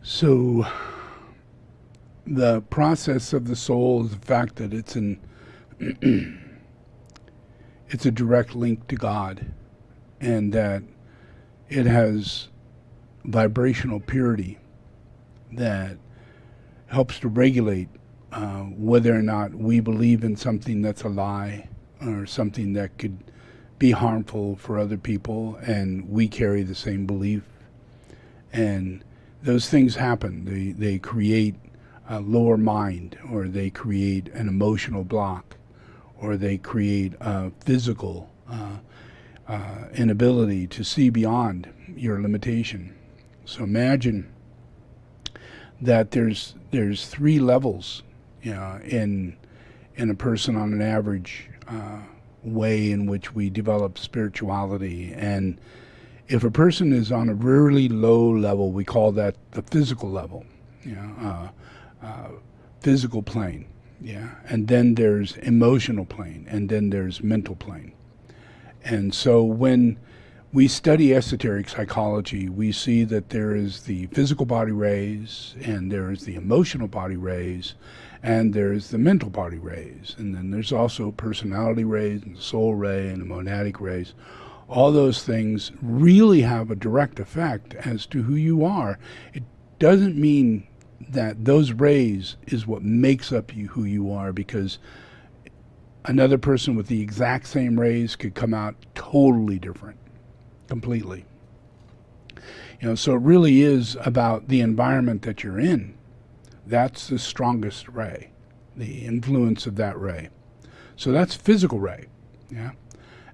So, the process of the soul is the fact that it's it's a direct link to God, and that it has vibrational purity that helps to regulate whether or not we believe in something that's a lie or something that could be harmful for other people, and we carry the same belief. And those things happen. They create a lower mind, or they create an emotional block, or they create a physical inability to see beyond your limitation. So imagine that there's 3 levels, in a person on an average way in which we develop spirituality. And if a person is on a really low level, we call that the physical level, physical plane, and then there's emotional plane, and then there's mental plane. And so when we study esoteric psychology, we see that there is the physical body rays, and there is the emotional body rays, and there's the mental body rays. And then there's also personality rays, and the soul ray, and the monadic rays. All those things really have a direct effect as to who you are. It doesn't mean that those rays is what makes up you who you are, because another person with the exact same rays could come out totally different, completely. So it really is about the environment that you're in. That's the strongest ray, the influence of that ray. So that's physical ray,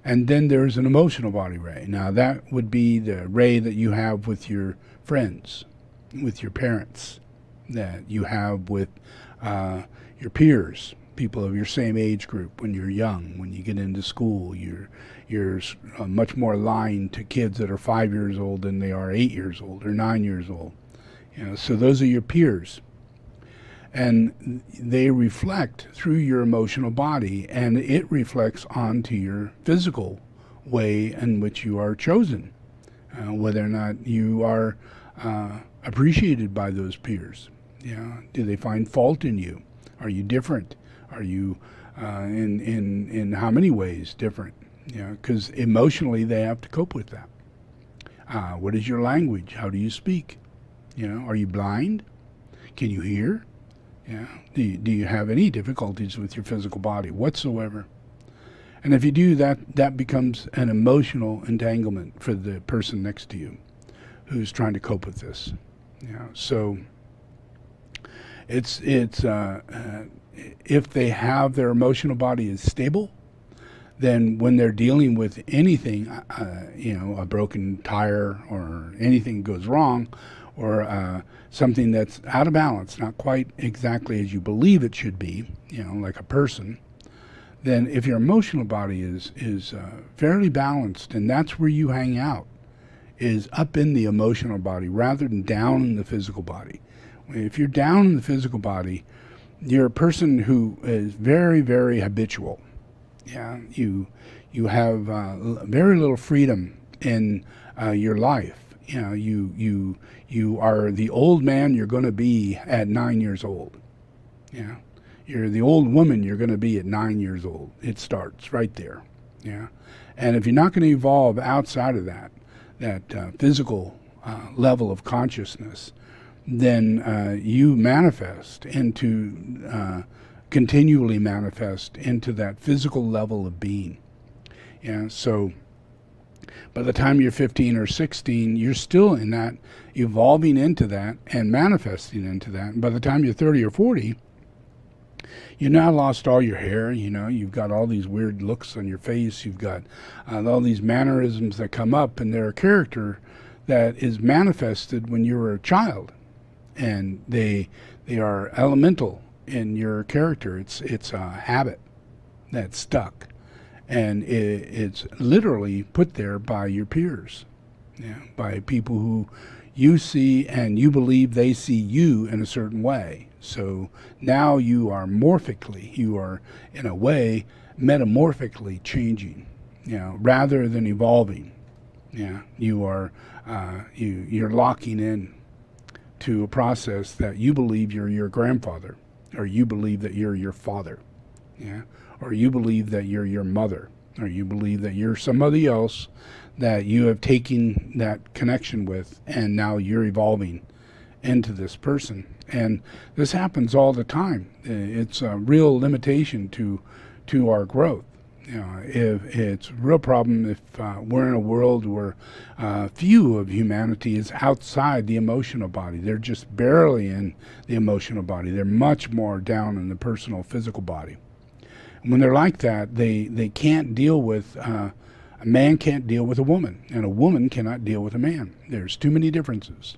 And then there's an emotional body ray. Now that would be the ray that you have with your friends, with your parents, that you have with your peers, people of your same age group when you're young. When you get into school, you're much more aligned to kids that are 5 years old than they are 8 years old or 9 years old. So those are your peers. And they reflect through your emotional body, and it reflects onto your physical way in which you are chosen, whether or not you are appreciated by those peers. Do they find fault in you? Are you different? Are you in how many ways different? Because emotionally they have to cope with that. What is your language? How do you speak? Are you blind? Can you hear? Do you have any difficulties with your physical body whatsoever? And if you do, that becomes an emotional entanglement for the person next to you who's trying to cope with this. So it's if they have their emotional body is stable, then when they're dealing with anything, a broken tire or anything goes wrong, or something that's out of balance, not quite exactly as you believe it should be, like a person, then if your emotional body is fairly balanced, and that's where you hang out, is up in the emotional body rather than down in the physical body. If you're down in the physical body, you're a person who is very, very habitual. Yeah, you have very little freedom in your life. You know, you are the old man you're going to be at 9 years old. Yeah, you're the old woman you're going to be at 9 years old. It starts right there. Yeah, and if you're not going to evolve outside of that physical level of consciousness, then you manifest into, continually manifest into that physical level of being. Yeah, so by the time you're 15 or 16, you're still in that, evolving into that and manifesting into that. And by the time you're 30 or 40, you've now lost all your hair, you know, you've got all these weird looks on your face, you've got all these mannerisms that come up, and they're a character that is manifested when you were a child. And they are elemental in your character. It's a habit that's stuck, and it's literally put there by your peers, yeah, by people who you see and you believe they see you in a certain way. So now you are in a way metamorphically changing, you know, rather than evolving. Yeah, you are you're locking in to a process that you believe you're your grandfather, or you believe that you're your father, yeah, or you believe that you're your mother, or you believe that you're somebody else that you have taken that connection with, and now you're evolving into this person. And this happens all the time. It's a real limitation to our growth. You know, if it's a real problem if we're in a world where few of humanity is outside the emotional body. They're just barely in the emotional body. They're much more down in the personal, physical body. And when they're like that, they can't deal with, a man can't deal with a woman, and a woman cannot deal with a man. There's too many differences,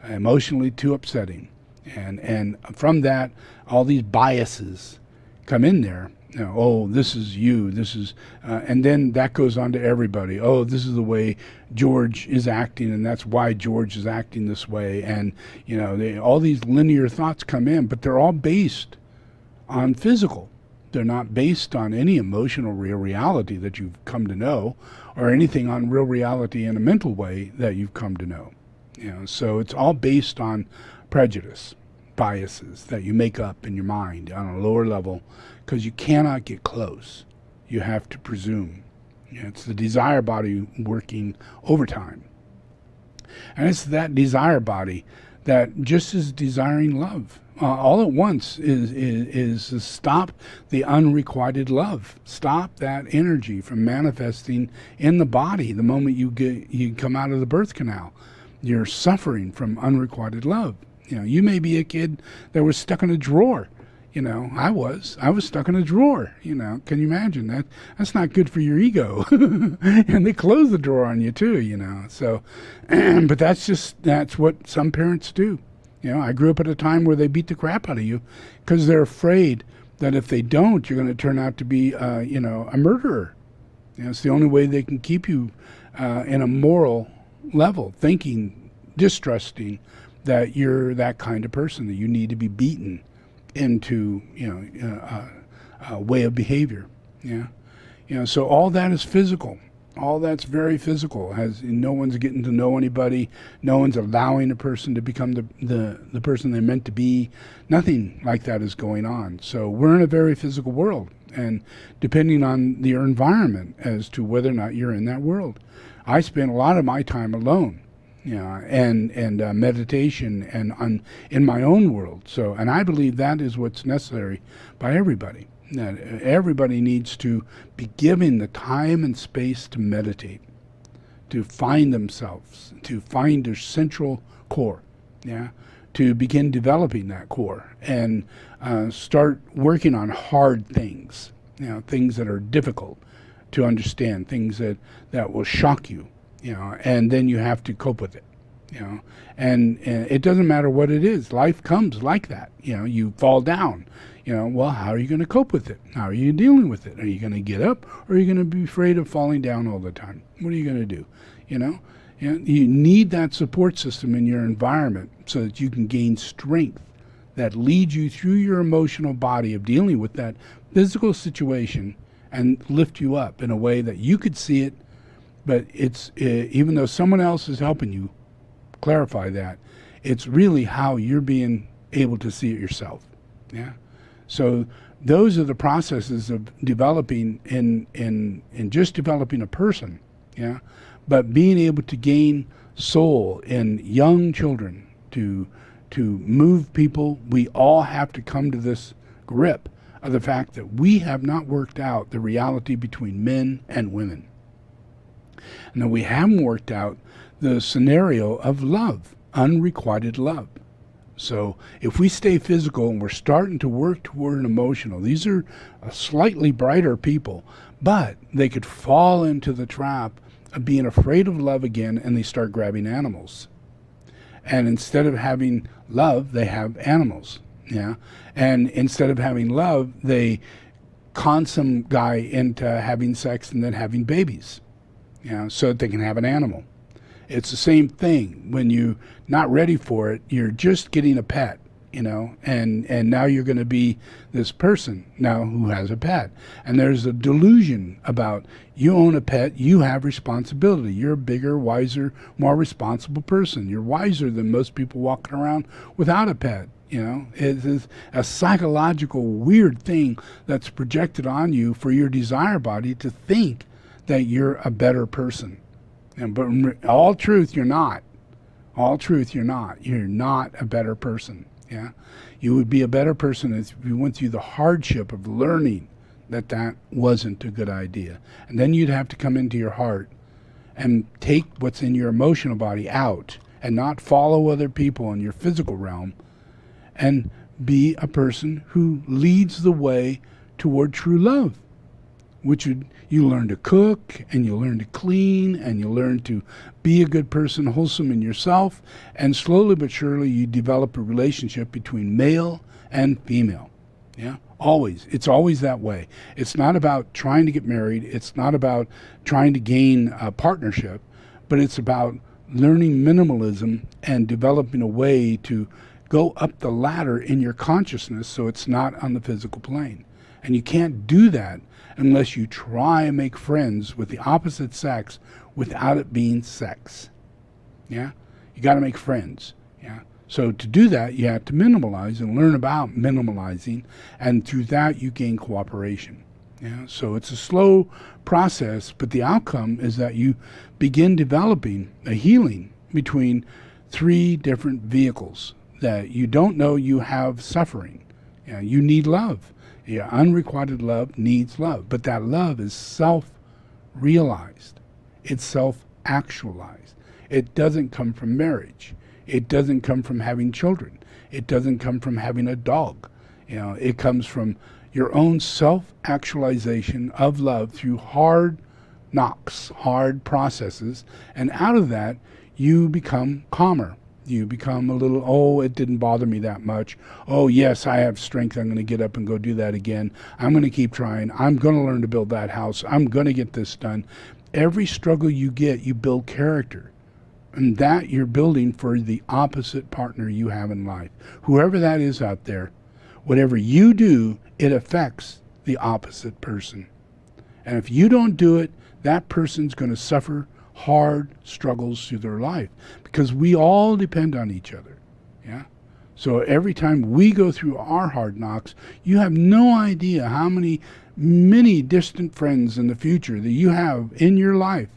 emotionally too upsetting. And from that, all these biases come in there. You know, oh, this is you, this is, and then that goes on to everybody. Oh, this is the way George is acting, and that's why George is acting this way. And, you know, all these linear thoughts come in, but they're all based on physical. They're not based on any emotional real reality that you've come to know, or anything on real reality in a mental way that you've come to know. You know, so it's all based on prejudice, biases that you make up in your mind on a lower level, because you cannot get close. You have to presume. You know, it's the desire body working overtime. And it's that desire body that just is desiring love. All at once is to stop the unrequited love. Stop that energy from manifesting in the body the moment you come out of the birth canal. You're suffering from unrequited love. You know, you may be a kid that was stuck in a drawer. You know, I was stuck in a drawer. You know, can you imagine that? That's not good for your ego. And they close the drawer on you too, you know. So, but that's what some parents do. You know, I grew up at a time where they beat the crap out of you because they're afraid that if they don't, you're going to turn out to be, you know, a murderer. You know, it's the only way they can keep you in a moral level, thinking, distrusting that you're that kind of person, that you need to be beaten into, you know, a way of behavior. Yeah, you know, so all that is physical. All that's very physical. No one's getting to know anybody. No one's allowing a person to become the person they're meant to be. Nothing like that is going on. So we're in a very physical world, and depending on your environment as to whether or not you're in that world. I spend a lot of my time alone, you know, and meditation and in my own world. So, and I believe that is what's necessary by everybody. That everybody needs to be given the time and space to meditate, to find themselves, to find their central core, yeah, to begin developing that core and start working on hard things, you know, things that are difficult to understand, things that will shock you, you know, and then you have to cope with it. You know, and it doesn't matter what it is. Life comes like that. You know, you fall down. You know, well, how are you going to cope with it? How are you dealing with it? Are you going to get up, or are you going to be afraid of falling down all the time? What are you going to do? You know, you need that support system in your environment so that you can gain strength that lead you through your emotional body of dealing with that physical situation and lift you up in a way that you could see it, but it's even though someone else is helping you clarify that, it's really how you're being able to see it yourself. Yeah. So those are the processes of developing in just developing a person. Yeah. But being able to gain soul in young children to move people, we all have to come to this grip of the fact that we have not worked out the reality between men and women. And that we haven't worked out the scenario of love, unrequited love. So if we stay physical and we're starting to work toward an emotional, these are slightly brighter people, but they could fall into the trap of being afraid of love again, and they start grabbing animals. And instead of having love, they have animals. Yeah. And instead of having love, they con some guy into having sex and then having babies. Yeah, so that they can have an animal. It's the same thing. When you're not ready for it, you're just getting a pet, and now you're going to be this person now who has a pet. And there's a delusion about you own a pet, you have responsibility. You're a bigger, wiser, more responsible person. You're wiser than most people walking around without a pet. It is a psychological weird thing that's projected on you for your desire body to think that you're a better person. But in all truth, you're not. All truth, you're not. You're not a better person. Yeah, you would be a better person if you went through the hardship of learning that wasn't a good idea. And then you'd have to come into your heart and take what's in your emotional body out and not follow other people in your physical realm and be a person who leads the way toward true love, which you learn to cook, and you learn to clean, and you learn to be a good person, wholesome in yourself, and slowly but surely you develop a relationship between male and female. Yeah, always. It's always that way. It's not about trying to get married. It's not about trying to gain a partnership, but it's about learning minimalism and developing a way to go up the ladder in your consciousness so it's not on the physical plane. And you can't do that unless you try and make friends with the opposite sex without it being sex. Yeah? You got to make friends. Yeah? So to do that, you have to minimalize and learn about minimalizing, and through that you gain cooperation. Yeah? So it's a slow process, but the outcome is that you begin developing a healing between three different vehicles that you don't know you have suffering. Yeah? You need love. Yeah, unrequited love needs love, but that love is self-realized. It's self-actualized. It doesn't come from marriage. It doesn't come from having children. It doesn't come from having a dog. It comes from your own self-actualization of love through hard knocks, hard processes, and out of that, you become calmer. You become a little, it didn't bother me that much. Oh, yes, I have strength. I'm going to get up and go do that again. I'm going to keep trying. I'm going to learn to build that house. I'm going to get this done. Every struggle you get, you build character. And that you're building for the opposite partner you have in life. Whoever that is out there, whatever you do, it affects the opposite person. And if you don't do it, that person's going to suffer hard struggles through their life, because we all depend on each other. Yeah. So every time we go through our hard knocks, you have no idea how many distant friends in the future that you have in your life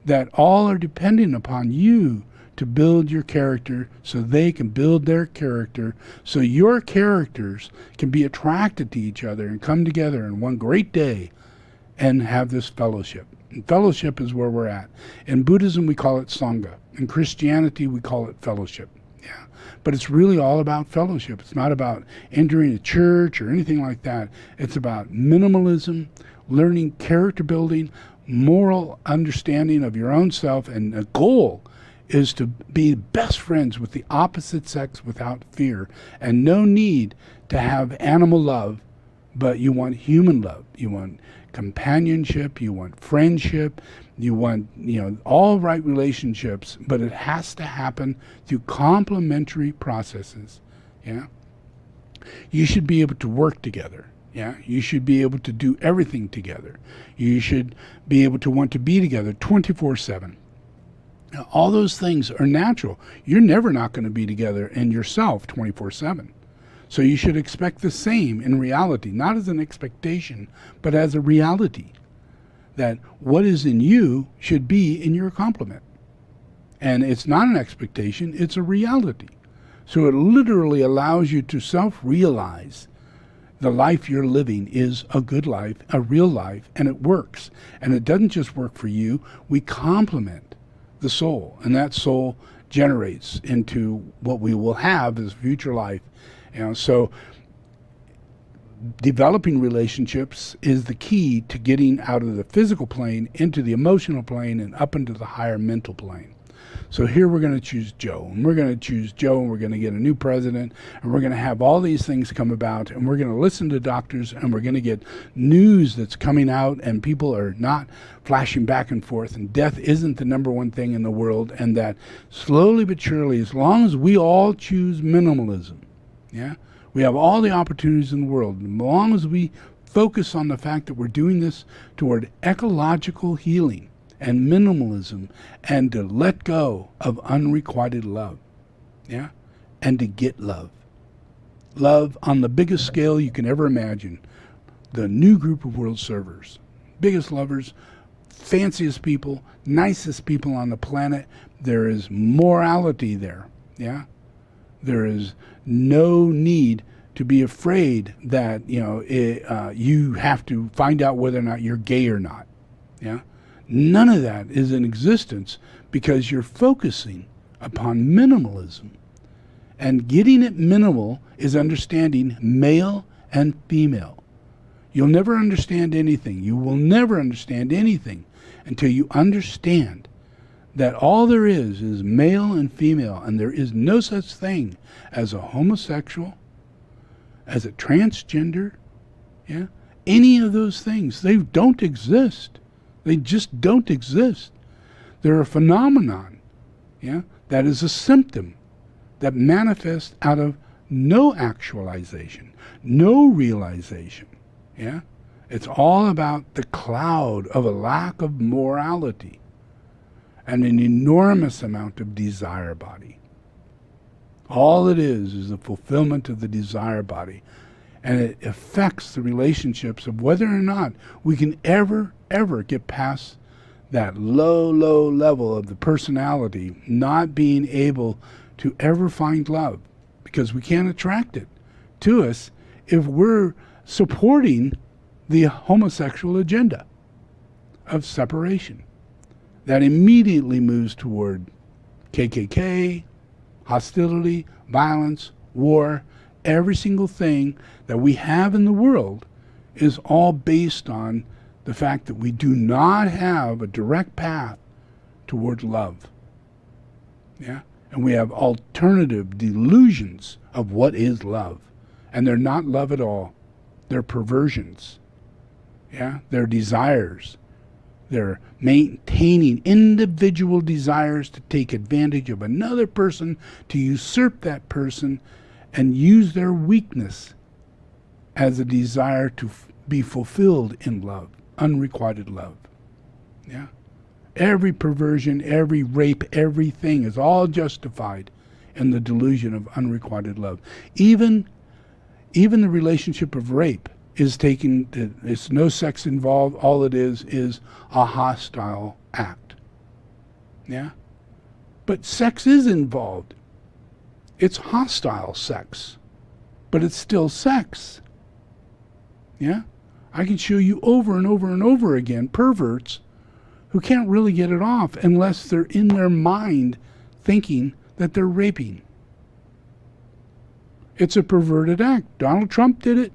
that all are depending upon you to build your character so they can build their character, so your characters can be attracted to each other and come together in one great day and have this fellowship. And fellowship is where we're at. In Buddhism, we call it Sangha. In Christianity, we call it fellowship. Yeah. But it's really all about fellowship. It's not about entering a church or anything like that. It's about minimalism, learning character building, moral understanding of your own self, and the goal is to be best friends with the opposite sex without fear, and no need to have animal love, but you want human love. You want companionship, you want friendship, you want, all right relationships, but it has to happen through complementary processes. Yeah. You should be able to work together. Yeah, you should be able to do everything together. You should be able to want to be together 24/7. Now, all those things are natural. You're never not going to be together in yourself 24/7. So you should expect the same in reality, not as an expectation, but as a reality, that what is in you should be in your complement. And it's not an expectation, it's a reality. So it literally allows you to self-realize the life you're living is a good life, a real life, and it works. And it doesn't just work for you. We complement the soul, and that soul generates into what we will have as future life. So developing relationships is the key to getting out of the physical plane into the emotional plane and up into the higher mental plane. So here we're going to choose Joe, and we're going to choose Joe, and we're going to get a new president, and we're going to have all these things come about, and we're going to listen to doctors, and we're going to get news that's coming out, and people are not flashing back and forth, and death isn't the number one thing in the world, and that slowly but surely, as long as we all choose minimalism, yeah, we have all the opportunities in the world, as long as we focus on the fact that we're doing this toward ecological healing and minimalism, and to let go of unrequited love, yeah, and to get love. Love on the biggest scale you can ever imagine. The new group of world servers, biggest lovers, fanciest people, nicest people on the planet. There is morality there, yeah. There is no need to be afraid that you have to find out whether or not you're gay or not, yeah. None of that is in existence because you're focusing upon minimalism. And getting it minimal is understanding male and female. You'll never understand anything. You will never understand anything until you understand that all there is male and female, and there is no such thing as a homosexual, as a transgender, yeah? Any of those things, they don't exist. They just don't exist. They're a phenomenon, yeah, that is a symptom that manifests out of no actualization, no realization, yeah. It's all about the cloud of a lack of morality and an enormous amount of desire body. All it is the fulfillment of the desire body, and it affects the relationships of whether or not we can ever get past that low level of the personality, not being able to ever find love, because we can't attract it to us if we're supporting the homosexual agenda of separation. That immediately moves toward KKK, hostility, violence, war. Every single thing that we have in the world is all based on the fact that we do not have a direct path toward love. Yeah? And we have alternative delusions of what is love. And they're not love at all. They're perversions. Yeah? They're desires. They're maintaining individual desires to take advantage of another person, to usurp that person, and use their weakness as a desire to be fulfilled in love, unrequited love. Yeah? Every perversion, every rape, everything is all justified in the delusion of unrequited love. Even the relationship of rape is taken, it's no sex involved, all it is a hostile act. Yeah? But sex is involved. It's hostile sex, but it's still sex. Yeah? I can show you over and over and over again perverts who can't really get it off unless they're in their mind thinking that they're raping. It's a perverted act. Donald Trump did it.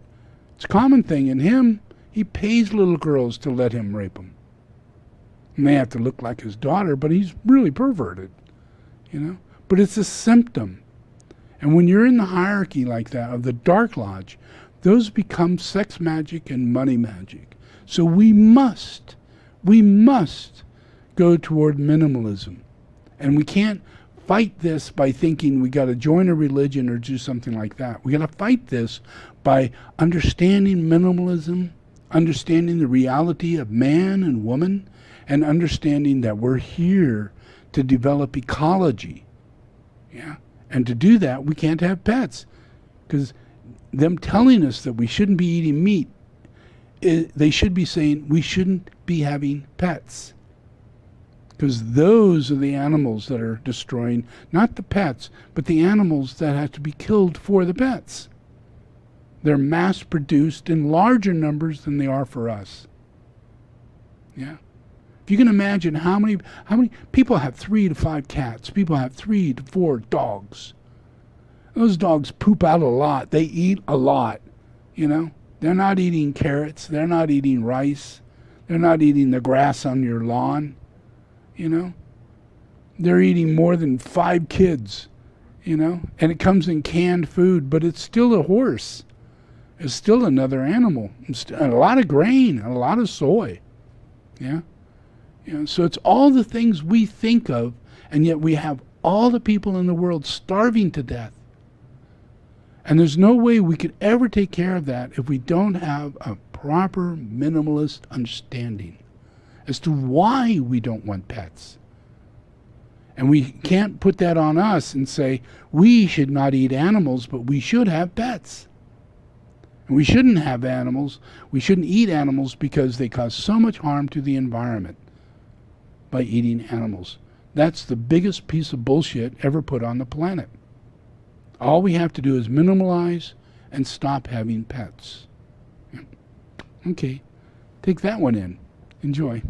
It's a common thing in him. He pays little girls to let him rape them. He may have to look like his daughter, but he's really perverted, you know. But it's a symptom. And when you're in the hierarchy like that of the Dark Lodge, those become sex magic and money magic. So we must go toward minimalism. And we can't fight this by thinking we got to join a religion or do something like that. We got to fight this by understanding minimalism, understanding the reality of man and woman, and understanding that we're here to develop ecology. Yeah. And to do that, we can't have pets. Because them telling us that we shouldn't be eating meat, they should be saying we shouldn't be having pets. Because those are the animals that are destroying, not the pets, but the animals that have to be killed for the pets. They're mass produced in larger numbers than they are for us. Yeah. If you can imagine how many people have 3 to 5 cats, people have 3 to 4 dogs. Those dogs poop out a lot. They eat a lot, you know. They're not eating carrots. They're not eating rice. They're not eating the grass on your lawn, you know. They're eating more than 5 kids, you know. And it comes in canned food, but it's still a horse. It's still another animal. And a lot of grain, and a lot of soy, yeah. You know, so it's all the things we think of, and yet we have all the people in the world starving to death. And there's no way we could ever take care of that if we don't have a proper minimalist understanding as to why we don't want pets. And we can't put that on us and say, we should not eat animals, but we should have pets. And we shouldn't have animals. We shouldn't eat animals because they cause so much harm to the environment by eating animals. That's the biggest piece of bullshit ever put on the planet. All we have to do is minimalize and stop having pets. Okay, take that one in. Enjoy.